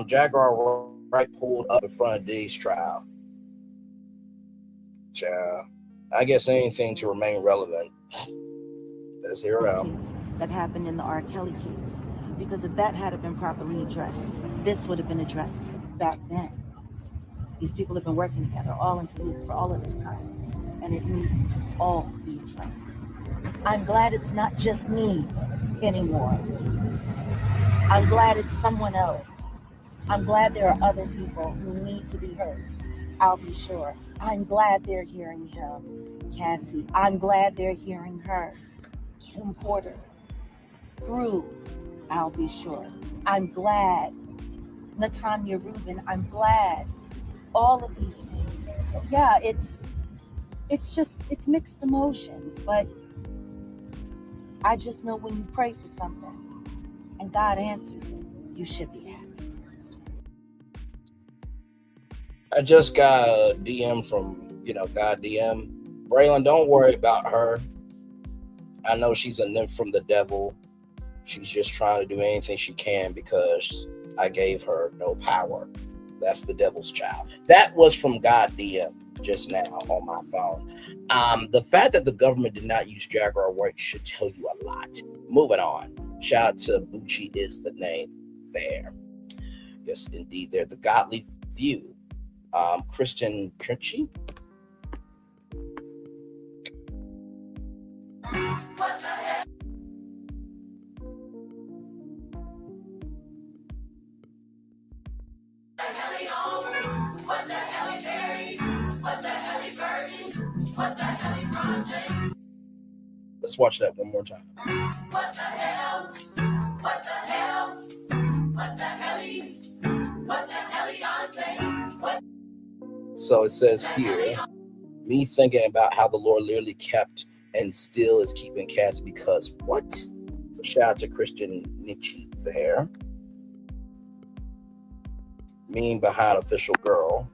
Jaguar Wright pulled up in front of Diddy's trial. I guess anything to remain relevant. Let's hear it out. That happened in the R. Kelly case. Because if that had been properly addressed, this would have been addressed back then. These people have been working together, all in cahoots for all of this time. And it needs to all be addressed. I'm glad it's not just me anymore. I'm glad it's someone else. I'm glad there are other people who need to be heard. I'll be sure. I'm glad they're hearing him. Cassie, I'm glad they're hearing her. Kim Porter, through, I'll be sure. I'm glad. Natanya Rubin, I'm glad. All of these things. So yeah, it's mixed emotions, but I just know when you pray for something and God answers it, you should be happy. I just got a DM from, God DM. Braylon, don't worry about her. I know she's a nymph from the devil. She's just trying to do anything she can because I gave her no power. That's the devil's child. That was from God DM just now on my phone. The fact that the government did not use Jaguar Wright should tell you a lot. Moving on. Shout out to Bucci is the name there. Yes, indeed. They're the Godly View. Christian Kirchi. What the heck? What the hell is Mary? What the hell is Virgin? What the hell is Ron? Let's watch that one more time. What the hell? What the hell? What the hell is? What the hell is What? So it says here, me thinking about how the Lord literally kept and still is keeping Cassie because what? So shout out to Christian Nietzsche there. Mean behind official girl.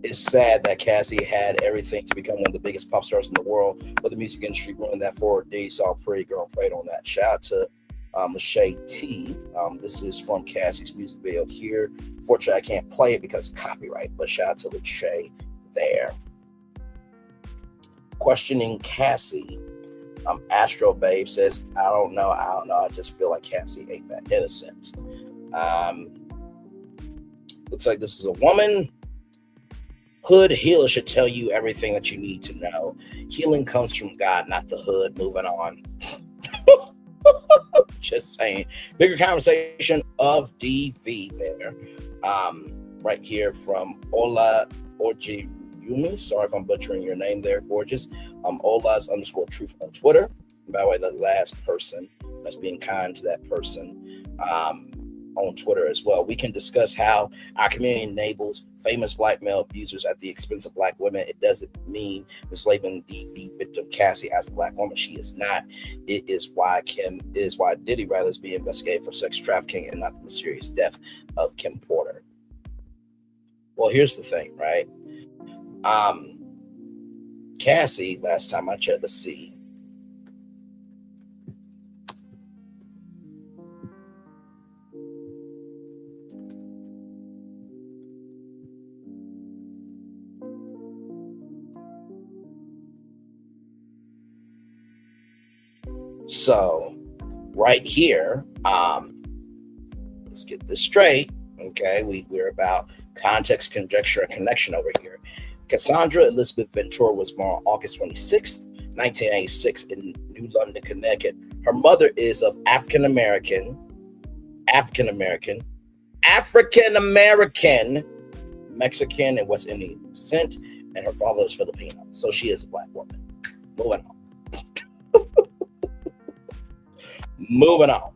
It's sad that Cassie had everything to become one of the biggest pop stars in the world, but the music industry ruined that for her. D saw Pretty Girl played on that. Shout out to Lachey T. This is from Cassie's music video here. Fortunately, I can't play it because of copyright, but shout out to Lachey there. Questioning Cassie. Astro Babe says, I don't know. I just feel like Cassie ain't that innocent. Looks like this is a woman. Hood healer should tell you everything that you need to know. Healing comes from God, not the hood. Moving on. Just saying. Bigger conversation of DV there. Right here from Ola Orji Yumi. Sorry if I'm butchering your name there, gorgeous. Ola's _truth on Twitter. By the way, the last person that's being kind to that person. on Twitter as well. We can discuss how our community enables famous black male abusers at the expense of black women. It doesn't mean enslaving the victim Cassie as a black woman. She is not. It is why Diddy rather is being investigated for sex trafficking and not the mysterious death of Kim Porter. Well, here's the thing, right? Cassie, last time I checked, let's see. So right here, let's get this straight. Okay, we're about context, conjecture, and connection over here. Cassandra Elizabeth Ventura was born August 26th, 1986 in New London, Connecticut. Her mother is of African American, Mexican, and West Indian descent, and her father is Filipino. So she is a black woman. Moving on.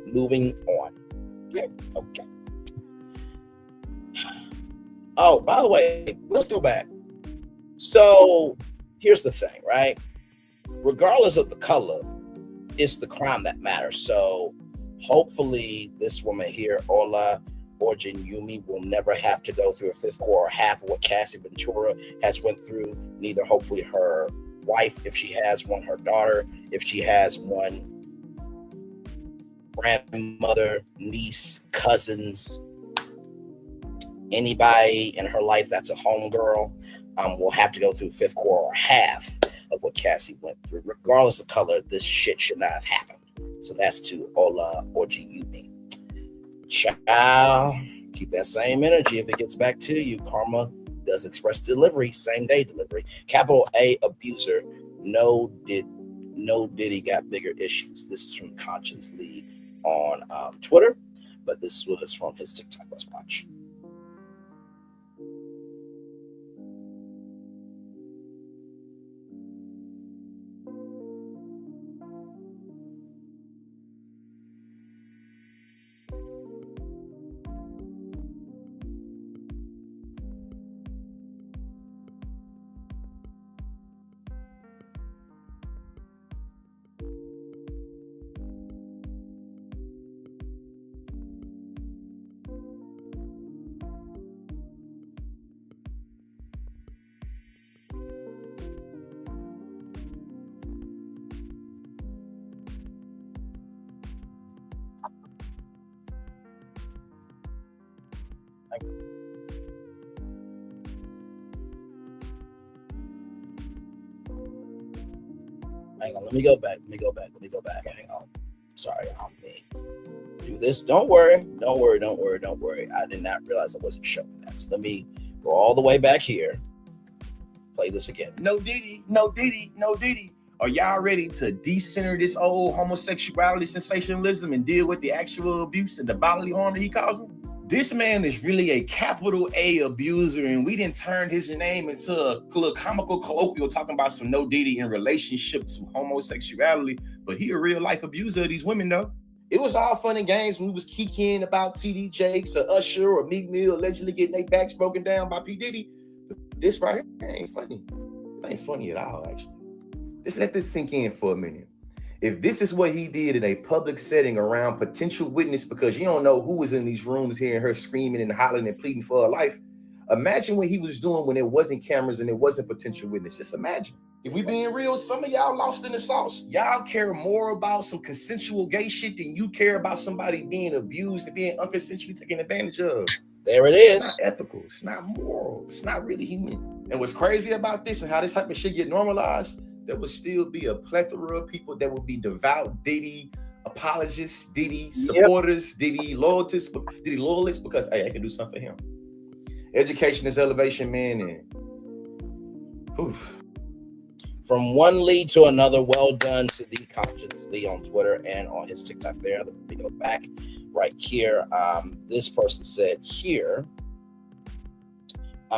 Moving on. Okay. Oh, by the way, let's go back. So here's the thing, right? Regardless of the color, it's the crime that matters. So hopefully this woman here, Ola Yumi, will never have to go through a fifth court or half of what Cassie Ventura has went through. Neither hopefully her wife, if she has one, her daughter, if she has one, grandmother, niece, cousins, anybody in her life that's a homegirl will have to go through fifth court or half of what Cassie went through. Regardless of color, this shit should not have happened. So that's to Ola Yumi. Child, keep that same energy. If it gets back to you, karma does express delivery, same day delivery. Capital A abuser. No Diddy got bigger issues. This is from Conscience Lee on Twitter, but this was from his TikTok. Let's watch. Hang on, let me go back. Hang on. Sorry, on me. Do this. Don't worry. I did not realize I wasn't showing that. So let me go all the way back here. Play this again. No Diddy. Are y'all ready to decenter this old homosexuality sensationalism and deal with the actual abuse and the bodily harm that he causing? This man is really a capital A abuser, and we didn't turn his name into a little comical colloquial talking about some no Diddy in relationship to homosexuality, but he a real life abuser of these women though. It was all fun and games when we was kikiing about TD Jakes or Usher or Meek Mill allegedly getting their backs broken down by P. Diddy. This right here ain't funny. It ain't funny at all, actually. Let's let this sink in for a minute. If this is what he did in a public setting around potential witness, because you don't know who was in these rooms hearing her screaming and hollering and pleading for her life, imagine what he was doing when it wasn't cameras and it wasn't potential witness. Just imagine. If we being real, some of y'all lost in the sauce. Y'all care more about some consensual gay shit than you care about somebody being abused and being unconsensually taken advantage of. There it is. It's not ethical. It's not moral. It's not really human. And what's crazy about this and how this type of shit get normalized, there would still be a plethora of people that would be devout Diddy apologists, Diddy supporters, Diddy loyalists, because hey, I can do something for him. Education is elevation, man. And from one lead to another, well done to the Conscience Lee on Twitter and on his TikTok there. Let me go back right here. This person said here,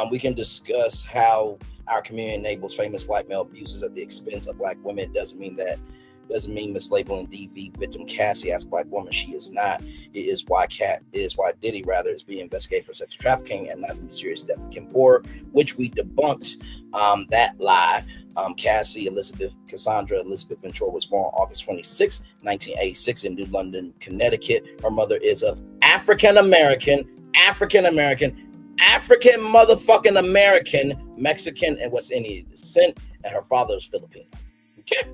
we can discuss how our community enables famous black male abusers at the expense of black women. It doesn't mean that doesn't mean mislabeling DV victim Cassie as a black woman. She is not. It is why Diddy rather is being investigated for sex trafficking and not the mysterious death of Pt.4, which we debunked that lie. Cassandra Elizabeth Ventura was born August 26, 1986 in New London, Connecticut. Her mother is of African motherfucking American, Mexican, and West Indian descent, and her father is Filipino. Okay.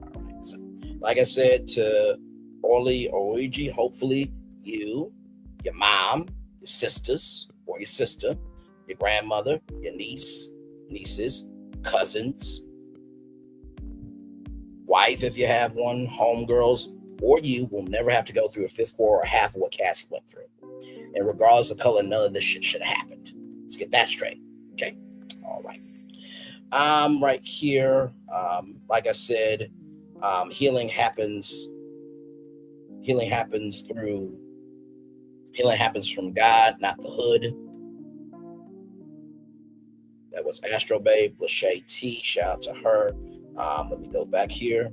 All right. So, like I said to Audrey, hopefully you, your mom, your sisters, or your sister, your grandmother, your nieces, cousins, wife if you have one, homegirls, or you will never have to go through a fifth quarter or half of what Cassie went through. And regardless of color, none of this shit should have happened. Let's get that straight. Okay. All right. Right here, like I said, healing happens from God, not the hood. That was Astro Babe, Lachey T. Shout out to her. Let me go back here.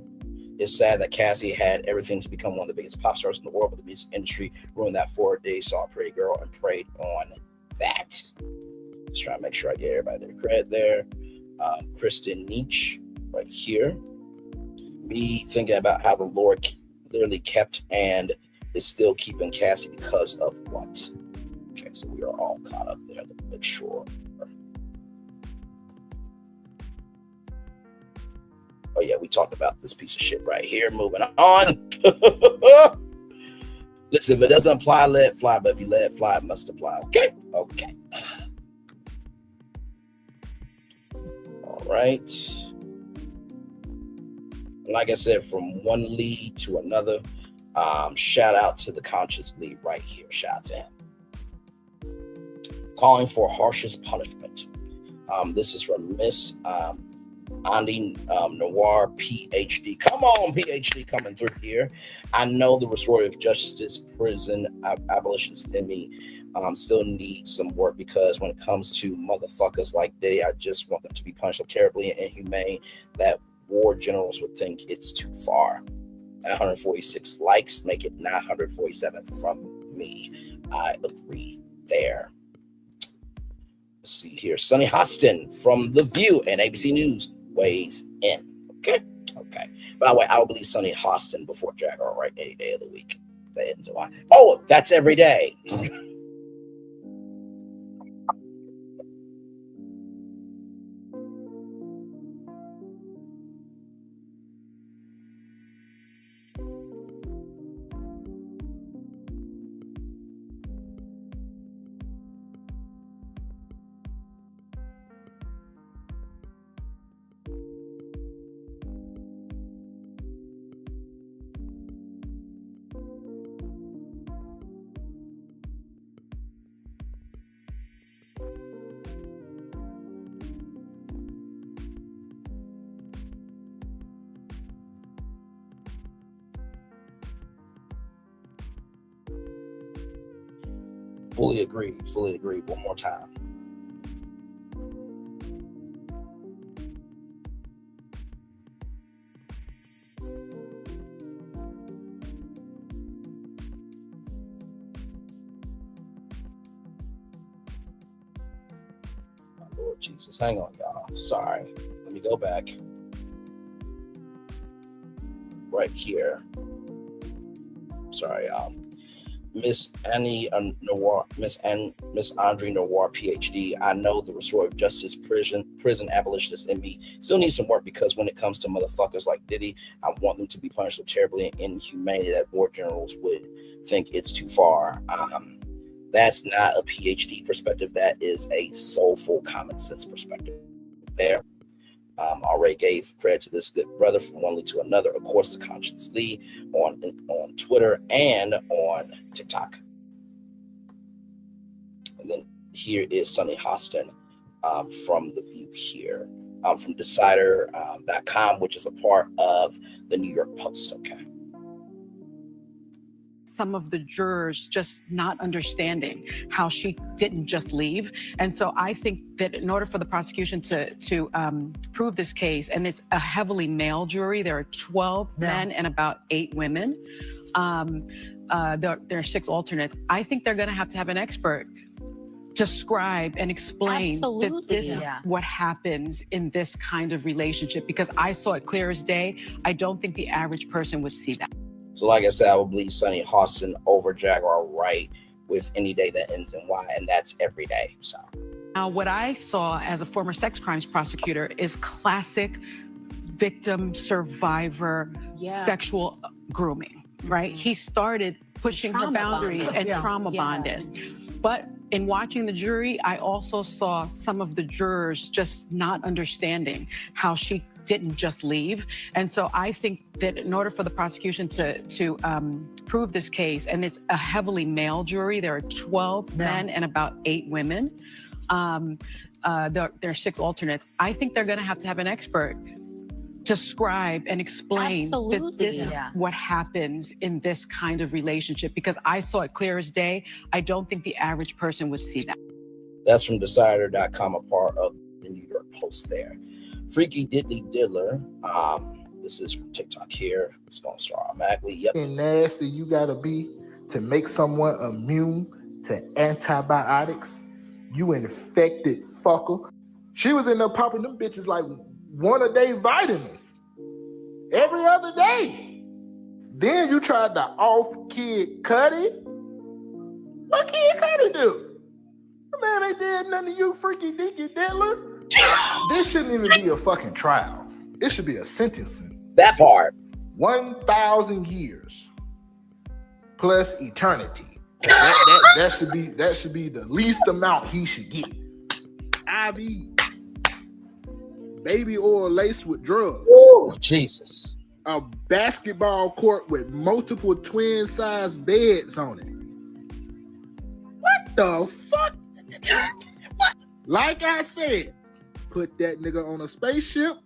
It's sad that Cassie had everything to become one of the biggest pop stars in the world, but the music industry ruined that for her. They saw a pretty girl and preyed on that. Just trying to make sure I get everybody their credit there. Kristen Nietzsche right here. Me thinking about how the Lord literally kept and is still keeping Cassie because of what? Okay, so we are all caught up there. Let me make sure. Oh yeah, we talked about this piece of shit right here. Moving on. Listen, if it doesn't apply, let it fly. But if you let it fly, it must apply. Okay? Okay. All right. Like I said, from one lead to another, shout out to the conscious lead right here. Shout out to him. Calling for harshest punishment. This is from Miss Audrey Noir, PhD. Come on, PhD coming through here. I know the restorative justice prison abolitionists in me still need some work, because when it comes to motherfuckers like Diddy, I just want them to be punished so terribly and inhumane that war generals would think it's too far. 946 likes make it 947 from me. I agree there. Let's see here. Sonny Hostin from The View and ABC News weighs in. Okay. By the way, I will believe Sonny Hostin before Jack. All right, any day of the week. That ends a lot. Oh, that's every day. Fully agree. One more time. My Lord Jesus. Hang on, y'all. Sorry. Let me go back. Right here. Sorry, y'all. Miss Audrey Noir, PhD. I know the restorative justice prison abolitionists in me still need some work, because when it comes to motherfuckers like Diddy, I want them to be punished so terribly and inhumanely that war generals would think it's too far. That's not a PhD perspective. That is a soulful common sense perspective there. Already gave credit to this good brother from one lead to another. Of course, the Conscience Lee on Twitter and on TikTok. And then here is Sonny Hostin from The View here, from Decider.com, which is a part of the New York Post. Okay. some of the jurors just not understanding how she didn't just leave. And so I think that in order for the prosecution to prove this case, and it's a heavily male jury, there are 12 men and about 8 women. There are 6 alternates. I think they're going to have an expert describe and explain that this is what happens in this kind of relationship, because I saw it clear as day. I don't think the average person would see that. So like I said, I would believe Sonny Hostin over Jaguar Wright with any day that ends in Y, and that's every day. So now what I saw as a former sex crimes prosecutor is classic victim survivor sexual grooming, right? He started pushing her boundaries and trauma bonded. But in watching the jury, I also saw some of the jurors just not understanding how she didn't just leave. And so I think that in order for the prosecution to prove this case, and it's a heavily male jury, there are 12 men and about 8 women. There are 6 alternates. I think they're going to have an expert describe and explain that this is what happens in this kind of relationship, because I saw it clear as day. I don't think the average person would see that. that's from Decider.com, a part of the New York Post there. Freaky Diddly Diddler. This is from TikTok here. It's going to start automatically. Yep. And nasty you got to be to make someone immune to antibiotics. You infected fucker. She was in there popping them bitches like 1 a day vitamins every other day. Then you tried to off Kid Cudi. What Kid Cudi do? Man, they did nothing to you, freaky dicky diddler. This shouldn't even be a fucking trial. It should be a sentencing. That part. 1,000 years plus eternity. That should be the least amount he should get. IV. Baby oil laced with drugs. Oh, Jesus. A basketball court with multiple twin-sized beds on it. What the fuck? Like I said, put that nigga on a spaceship,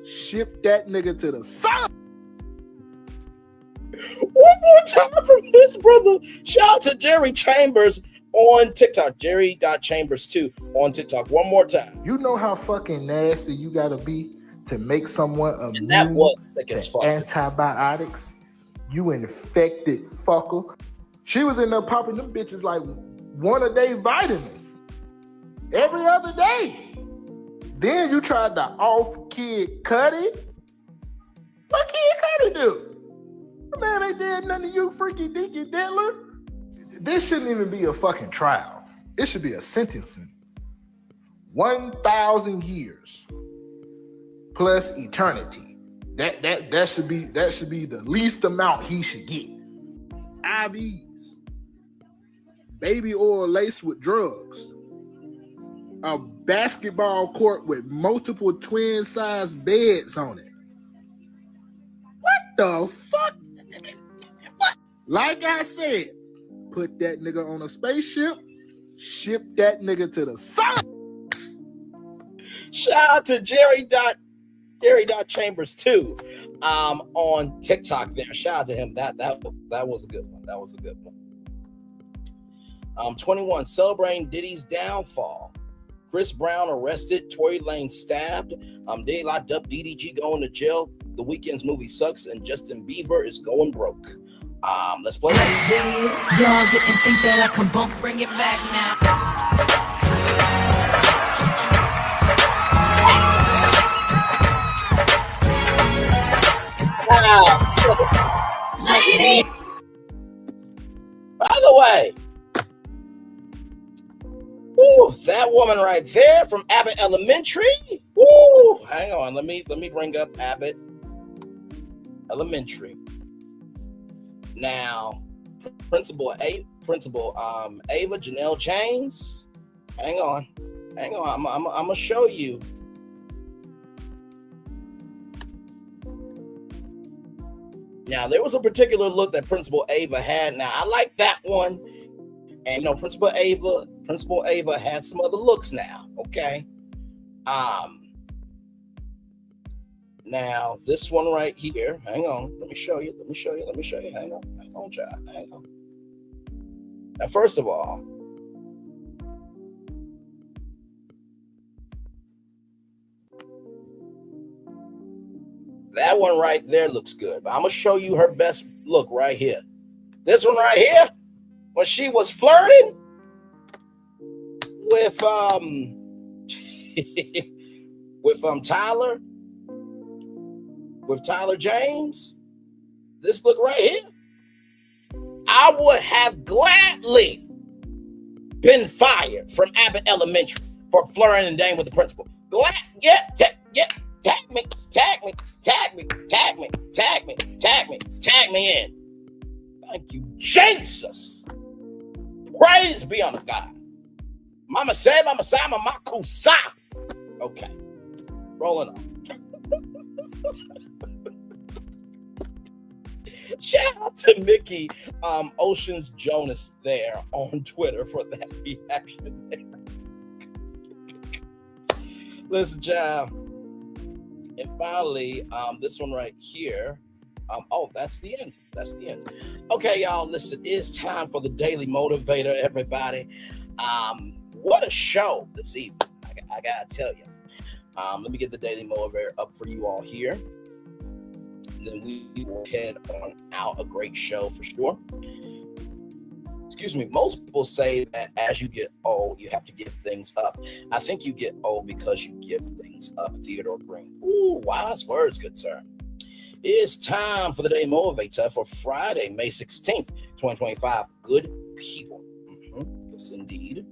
ship that nigga to the sun. One more time from this brother. Shout out to Jerry Chambers on TikTok. Jerry.Chambers2 on TikTok. One more time. You know how fucking nasty you gotta be to make someone immune that was sick as to fuck. antibiotics? You infected fucker. She was in there popping them bitches like 1 a day vitamins every other day. Then you tried to off Kid Cudi. What Kid Cudi do? Man, they did nothing to you, freaky dicky diddler. This shouldn't even be a fucking trial. It should be a sentencing. 1,000 years plus eternity. That should be the least amount he should get. IVs. Baby oil laced with drugs. A basketball court with multiple twin-sized beds on it. What the fuck? Like I said, put that nigga on a spaceship, ship that nigga to the sun. Shout out to Jerry.Chambers2 on TikTok there. Shout out to him. That was a good one. That was a good one. 21, celebrating Diddy's downfall. Chris Brown arrested, Tory Lanez stabbed, Diddy locked up, DDG going to jail, The Weeknd's movie sucks, and Justin Bieber is going broke. Let's play that. Y'all didn't think that I can bump, bring it back now. Ladies. By the way, ooh, that woman right there from Abbott Elementary. Ooh, hang on, let me bring up Abbott Elementary. Now, Principal Ava Janelle James. Hang on. I'm gonna show you. Now, there was a particular look that Principal Ava had. Now, I like that one. And, Principal Ava had some other looks now, okay? Now, this one right here, hang on. Let me show you. Hang on, child. Hang on. Now, first of all, that one right there looks good. But I'm going to show you her best look right here. This one right here, when she was flirting with Tyler James, this look right here, I would have gladly been fired from Abbott Elementary for flirting and dating with the principal. Tag me in. Thank you, Jesus. Praise be unto God. Mama said, Mama Sama Makusa. Okay, rolling on. Shout out to Mickey Oceans Jonas there on Twitter for that reaction. Listen, child. And finally, this one right here. Oh, that's the end. That's the end. Okay, y'all, listen, it's time for the Daily Motivator, everybody. What a show this evening. I gotta tell you. Let me get the Daily Motivator up for you all here. And then we will head on out. A great show for sure. Excuse me. Most people say that as you get old, you have to give things up. I think you get old because you give things up. Theodore Green. Ooh, wise words, good sir. It's time for the Daily Motivator for Friday, May 16th, 2025. Good people. Yes, indeed.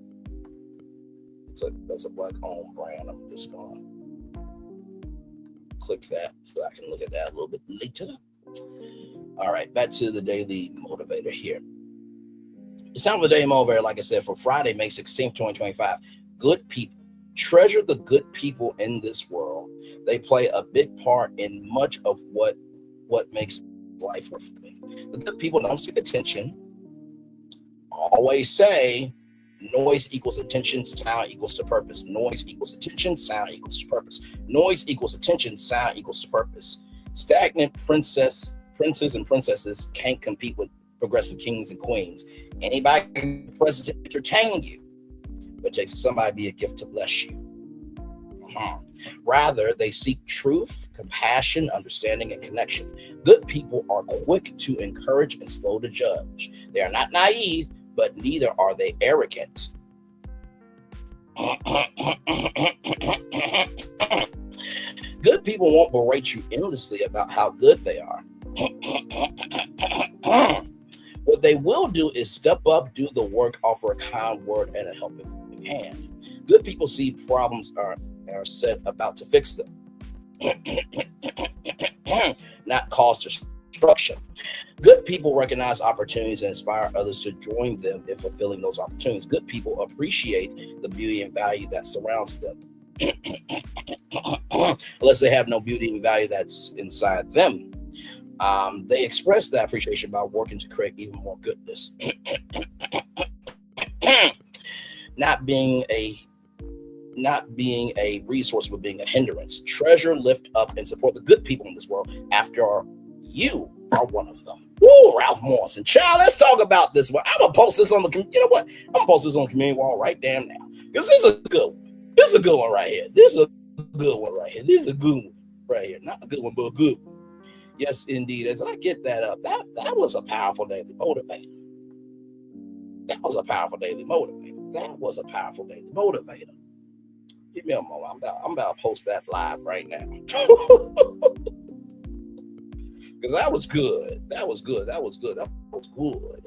That's a black-owned brand. I'm just going to click that so I can look at that a little bit later. All right, back to the Daily Motivator here. It's time for the Daily Motivator, like I said, for Friday, May 16th, 2025. Good people. Treasure the good people in this world. They play a big part in much of what makes life worth living. The good people don't seek attention. Always say noise equals attention, sound equals to purpose. Noise equals attention, sound equals to purpose. Noise equals attention, sound equals to purpose. Stagnant princes and princesses can't compete with progressive kings and queens. Anybody can present to entertain you, but it takes somebody to be a gift to bless you. Rather, they seek truth, compassion, understanding, and connection. Good people are quick to encourage and slow to judge. They are not naive, but neither are they arrogant. Good people won't berate you endlessly about how good they are. What they will do is step up, do the work, offer a kind word and a helping hand. Good people see problems are set about to fix them, not cause destruction. Good people recognize opportunities and inspire others to join them in fulfilling those opportunities. Good people appreciate the beauty and value that surrounds them, unless they have no beauty and value that's inside them. They express that appreciation by working to create even more goodness. Not being a resource, but being a hindrance. Treasure, lift up, and support the good people in this world. After all, you are one of them. Woo, Ralph Morrison. Child, let's talk about this one. I'm gonna post this on the community wall right damn now. Because this is a good one. This is a good one right here. This is a good one right here. This is a good one right here. Not a good one, but a good one. Yes, indeed. As I get that up, that was a powerful daily motivator. That was a powerful daily motivator. That was a powerful daily motivator. Give me a moment. I'm about to post that live right now. Because that was good. That was good. That was good. That was good.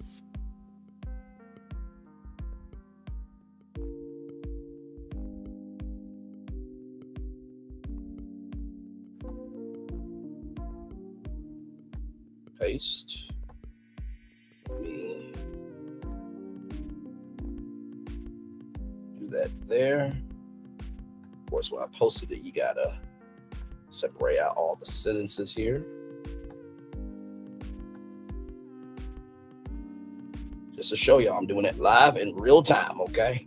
Paste. Me. Do that there. Of course, when I posted it, you gotta separate out all the sentences here. Just to show y'all I'm doing it live in real time, okay?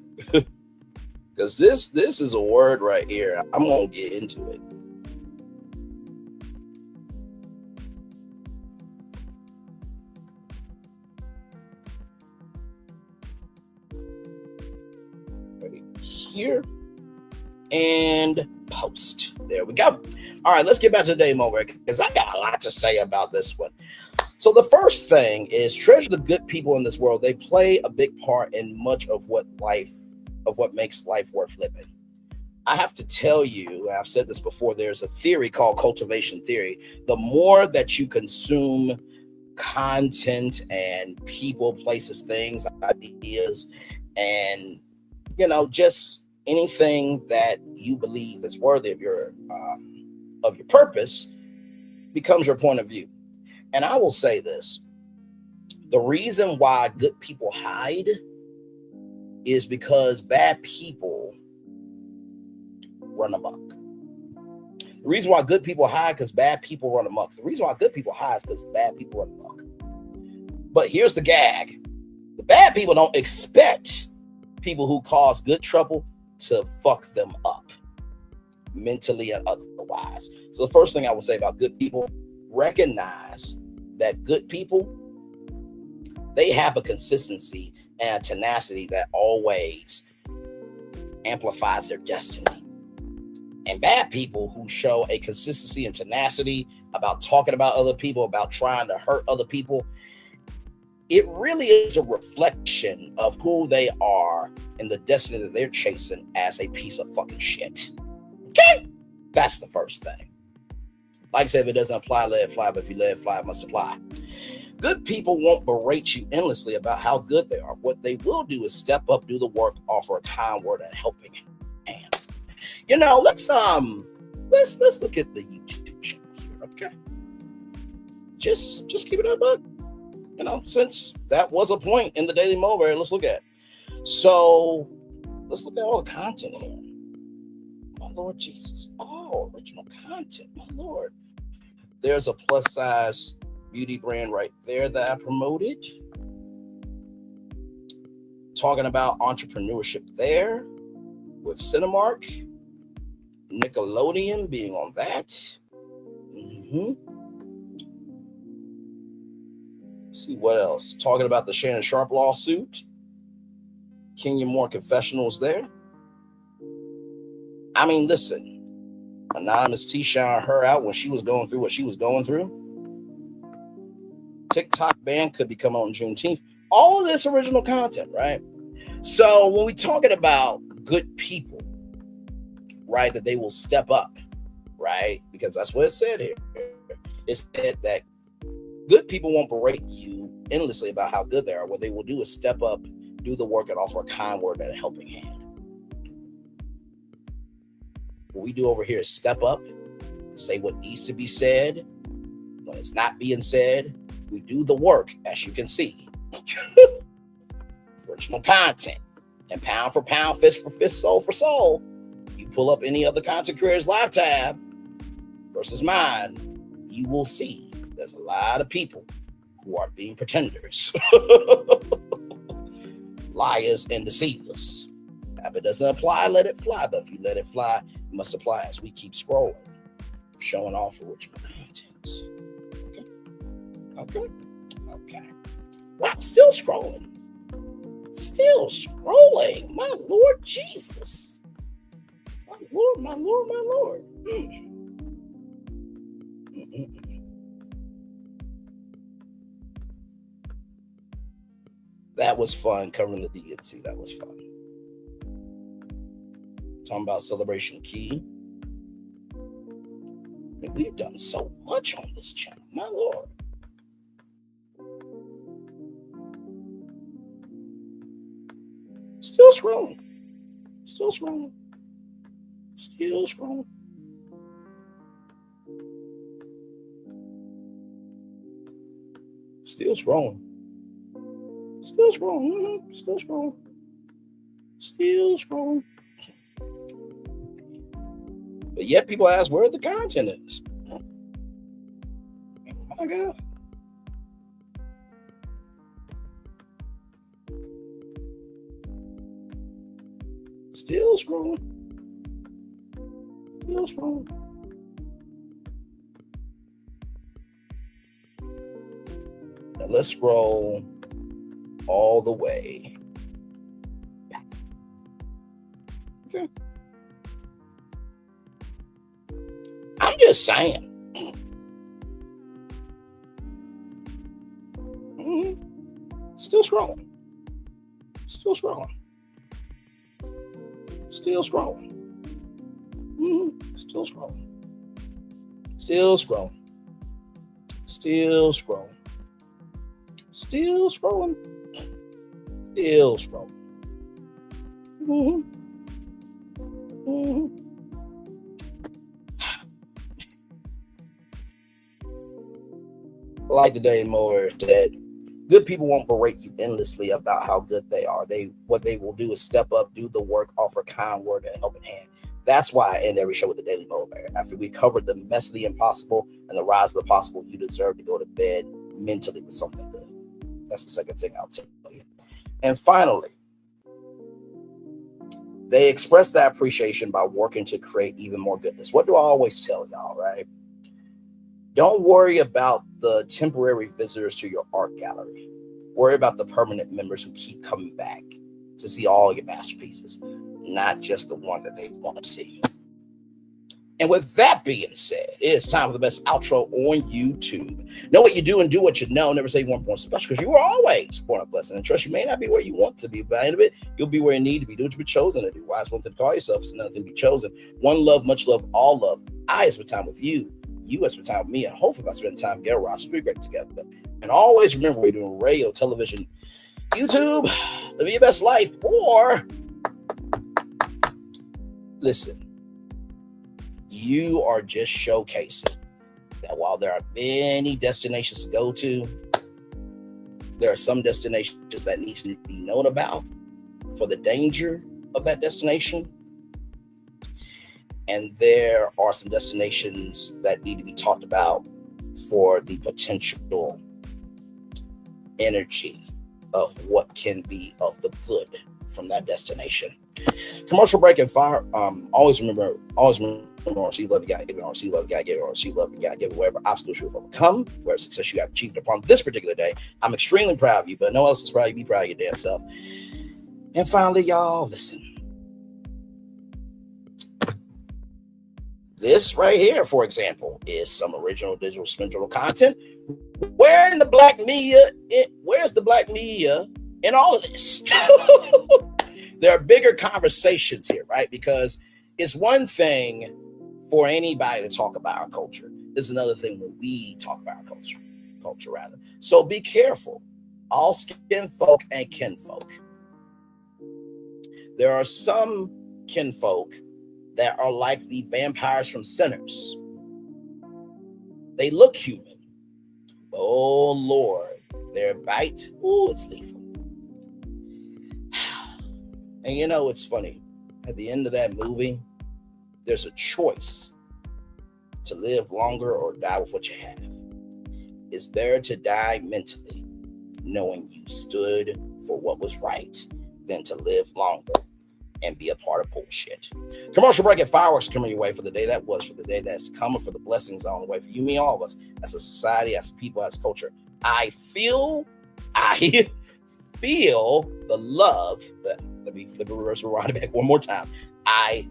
Because this is a word right here. I'm gonna get into it. right here and post. There we go. All right, let's get back to the day moment because I got a lot to say about this one. So the first thing is treasure the good people in this world. They play a big part in much of what makes life worth living. I have to tell you, I've said this before, there's a theory called cultivation theory. The more that you consume content and people, places, things, ideas, and just anything that you believe is worthy of your purpose becomes your point of view. And I will say this, the reason why good people hide is because bad people run amok. The reason why good people hide because bad people run amok. The reason why good people hide is because bad people run amok. But here's the gag. The bad people don't expect people who cause good trouble to fuck them up mentally and otherwise. So the first thing I will say about good people, recognize that good people, they have a consistency and a tenacity that always amplifies their destiny. And bad people who show a consistency and tenacity about talking about other people, about trying to hurt other people, it really is a reflection of who they are and the destiny that they're chasing as a piece of fucking shit. Okay? That's the first thing. Like I said, if it doesn't apply, let it fly. But if you let it fly, it must apply. Good people won't berate you endlessly about how good they are. What they will do is step up, do the work, offer a kind word, and helping hand. Let's look at the YouTube channel here, okay? Just keep it up, since that was a point in the Daily Mover, let's look at it. So let's look at all the content here. My Lord Jesus. Oh, original content, my Lord. There's a plus size beauty brand right there that I promoted. Talking about entrepreneurship there with Cinemark. Nickelodeon being on that. See what else. Talking about the Shannon Sharp lawsuit. Kenya Moore confessionals there. I mean, listen. Anonymous T shine her out when she was going through what she was going through. TikTok ban could be coming on Juneteenth. All of this original content, right? So when we're talking about good people, right, that they will step up, right? Because that's what it said here. It said that good people won't berate you endlessly about how good they are. What they will do is step up, do the work, and offer a kind word and a helping hand. What we do over here is step up, say what needs to be said. When it's not being said, we do the work, as you can see. Original content. And pound for pound, fist for fist, soul for soul. You pull up any other content creators live tab versus mine, you will see there's a lot of people who are being pretenders, liars, and deceivers. If it doesn't apply, let it fly. But if you let it fly, it must apply as we keep scrolling, showing off original content. Okay. Wow, still scrolling. My Lord Jesus. My Lord. That was fun covering the DNC. That was fun. Talking about Celebration Key. I mean, we've done so much on this channel. My Lord. Still scrolling. But yet people ask where the content is. Oh my God. Still scrolling. Now let's scroll all the way back. Okay. I'm just saying. Still scrolling. Still scrolling. Still scrolling. Still scrolling. Still scrolling. Still scrolling. Still scrolling. Still scrolling. Like the Daily Mower said, good people won't berate you endlessly about how good they are. What they will do is step up, do the work, offer kind word and helping hand. That's why I end every show with the Daily Mower. After we covered the mess of the impossible and the rise of the possible, you deserve to go to bed mentally with something good. That's the second thing I'll tell you. And finally, they express that appreciation by working to create even more goodness. What do I always tell y'all, right? Don't worry about the temporary visitors to your art gallery. Worry about the permanent members who keep coming back to see all your masterpieces, not just the one that they want to see. And with that being said, it is time for the best outro on YouTube. Know what you do and do what you know. Never say you weren't born special, because you were always born a blessing. And trust, you may not be where you want to be, but at the end of it, you'll be where you need to be. Do what you've been chosen to do. Why is one thing to call yourself? It's another thing to be chosen. One love, much love, all love. I spend time with you. You spend time with me, and hopefully by spending time together, Ross, we'll be great together. And always remember, we're doing radio, television, YouTube, live your best life, or listen, you are just showcasing that while there are many destinations to go to, there are some destinations that need to be known about for the danger of that destination. And there are some destinations that need to be talked about for the potential energy of what can be of the good from that destination. Commercial break and fire. Always remember, RC love you, gotta give it RC love you, gotta give it RC love you, gotta give it wherever obstacles you have overcome, wherever success you have achieved upon this particular day. I'm extremely proud of you, but no one else is proud of you. Be proud of your damn self. And finally, y'all, listen. This right here, for example, is some original digital spiritual content. Where's the black media in all of this? There are bigger conversations here, right? Because it's one thing for anybody to talk about our culture. It's another thing when we talk about our culture rather. So be careful. All skin folk and kinfolk. There are some kinfolk that are like the vampires from Sinners. They look human. Oh, Lord. Their bite, it's lethal. And you know, it's funny. At the end of that movie, there's a choice to live longer or die with what you have. It's better to die mentally, knowing you stood for what was right, than to live longer and be a part of bullshit. Commercial break and fireworks coming your way for the day that was, for the day that's coming, for the blessings on the way for you, me, all of us, as a society, as people, as culture. I feel the love. Let me flip it, reverse, rewind it back one more time. I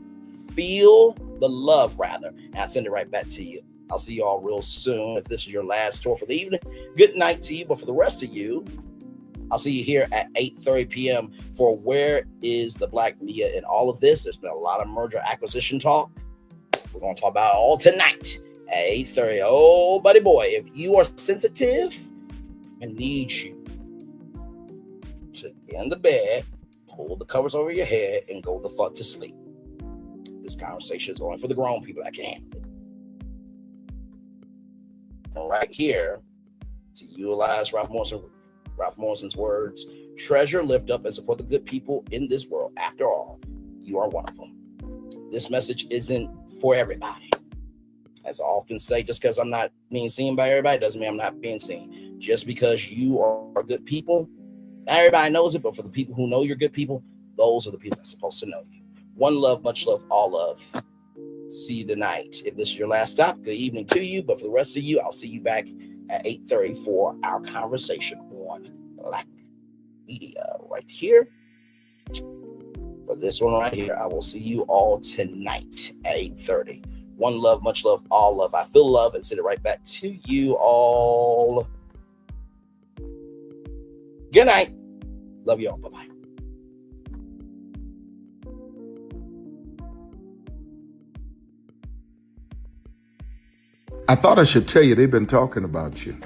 feel the love, rather, and I send it right back to you. I'll see you all real soon. If this is your last tour for the evening, good night to you. But for the rest of you, I'll see you here at 8:30 p.m. for Where is the Black Media in all of this. There's been a lot of merger acquisition talk. We're going to talk about it all tonight at 8:30. Oh, buddy boy, if you are sensitive, I need you to get in the bed, pull the covers over your head, and go the fuck to sleep. This conversation is only for the grown people that can handle it. And right here, to utilize Ralph Morrison's words, treasure, lift up, and support the good people in this world. After all, you are one of them. This message isn't for everybody. As I often say, just because I'm not being seen by everybody doesn't mean I'm not being seen. Just because you are good people, not everybody knows it, but for the people who know you're good people, those are the people that's supposed to know you. One love, much love, all love. See you tonight. If this is your last stop, good evening to you. But for the rest of you, I'll see you back at 8:30 for our conversation on Black Media right here. for this one right here. I will see you all tonight at 8:30. One love, much love, all love. I feel love and send it right back to you all. Good night. Love you all. Bye-bye. I thought I should tell you, they've been talking about you.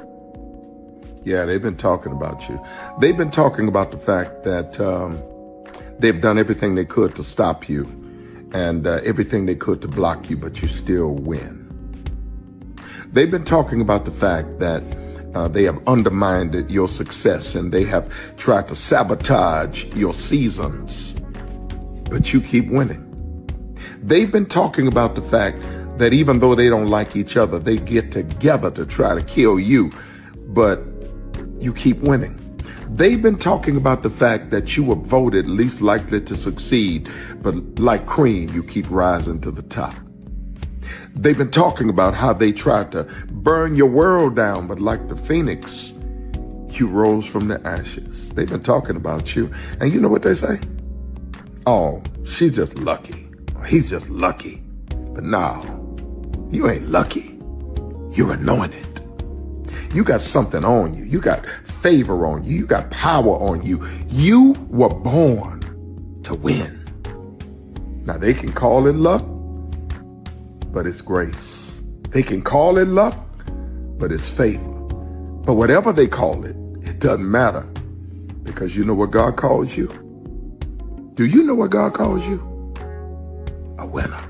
Yeah, they've been talking about you. They've been talking about the fact that they've done everything they could to stop you and everything they could to block you, but you still win. They've been talking about the fact that they have undermined your success and they have tried to sabotage your seasons, but you keep winning. They've been talking about the fact that even though they don't like each other, they get together to try to kill you, but you keep winning. They've been talking about the fact that you were voted least likely to succeed, but like cream, you keep rising to the top. They've been talking about how they tried to burn your world down, but like the phoenix, you rose from the ashes. They've been talking about you. And you know what they say? Oh, she's just lucky. He's just lucky. But no, you ain't lucky. You're anointed. You got something on you. You got favor on you. You got power on you. You were born to win. Now they can call it luck, but it's grace. They can call it luck, but it's favor. But whatever they call it, it doesn't matter, because you know what God calls you? Do you know what God calls you? A winner.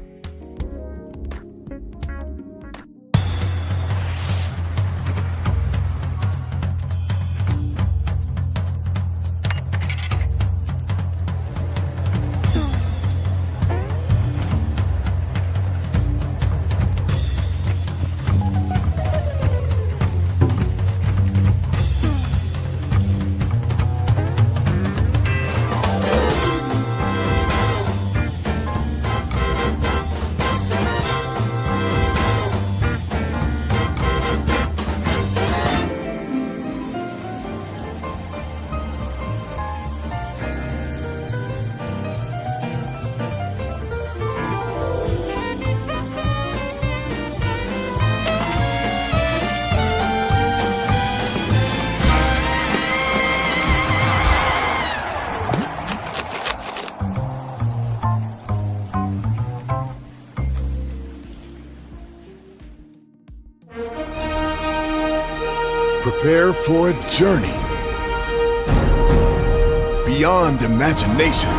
Prepare for a journey beyond imagination,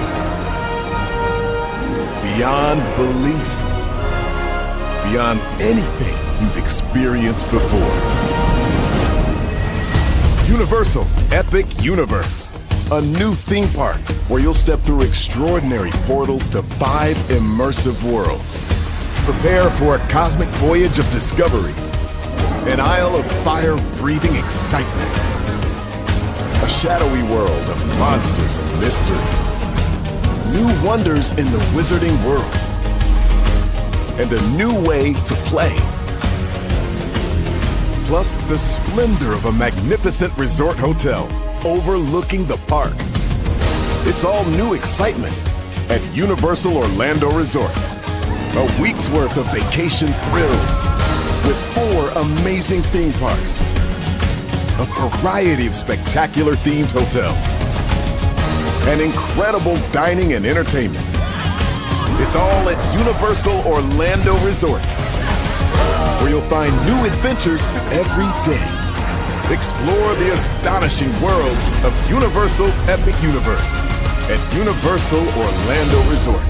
beyond belief, beyond anything you've experienced before. Universal Epic Universe, a new theme park where you'll step through extraordinary portals to 5 immersive worlds. Prepare for a cosmic voyage of discovery, an isle of fire-breathing excitement, a shadowy world of monsters and mystery, new wonders in the wizarding world, and a new way to play. Plus the splendor of a magnificent resort hotel overlooking the park. It's all new excitement at Universal Orlando Resort. A week's worth of vacation thrills with 4 amazing theme parks, a variety of spectacular themed hotels, and incredible dining and entertainment. It's all at Universal Orlando Resort, where you'll find new adventures every day. Explore the astonishing worlds of Universal Epic Universe at Universal Orlando Resort.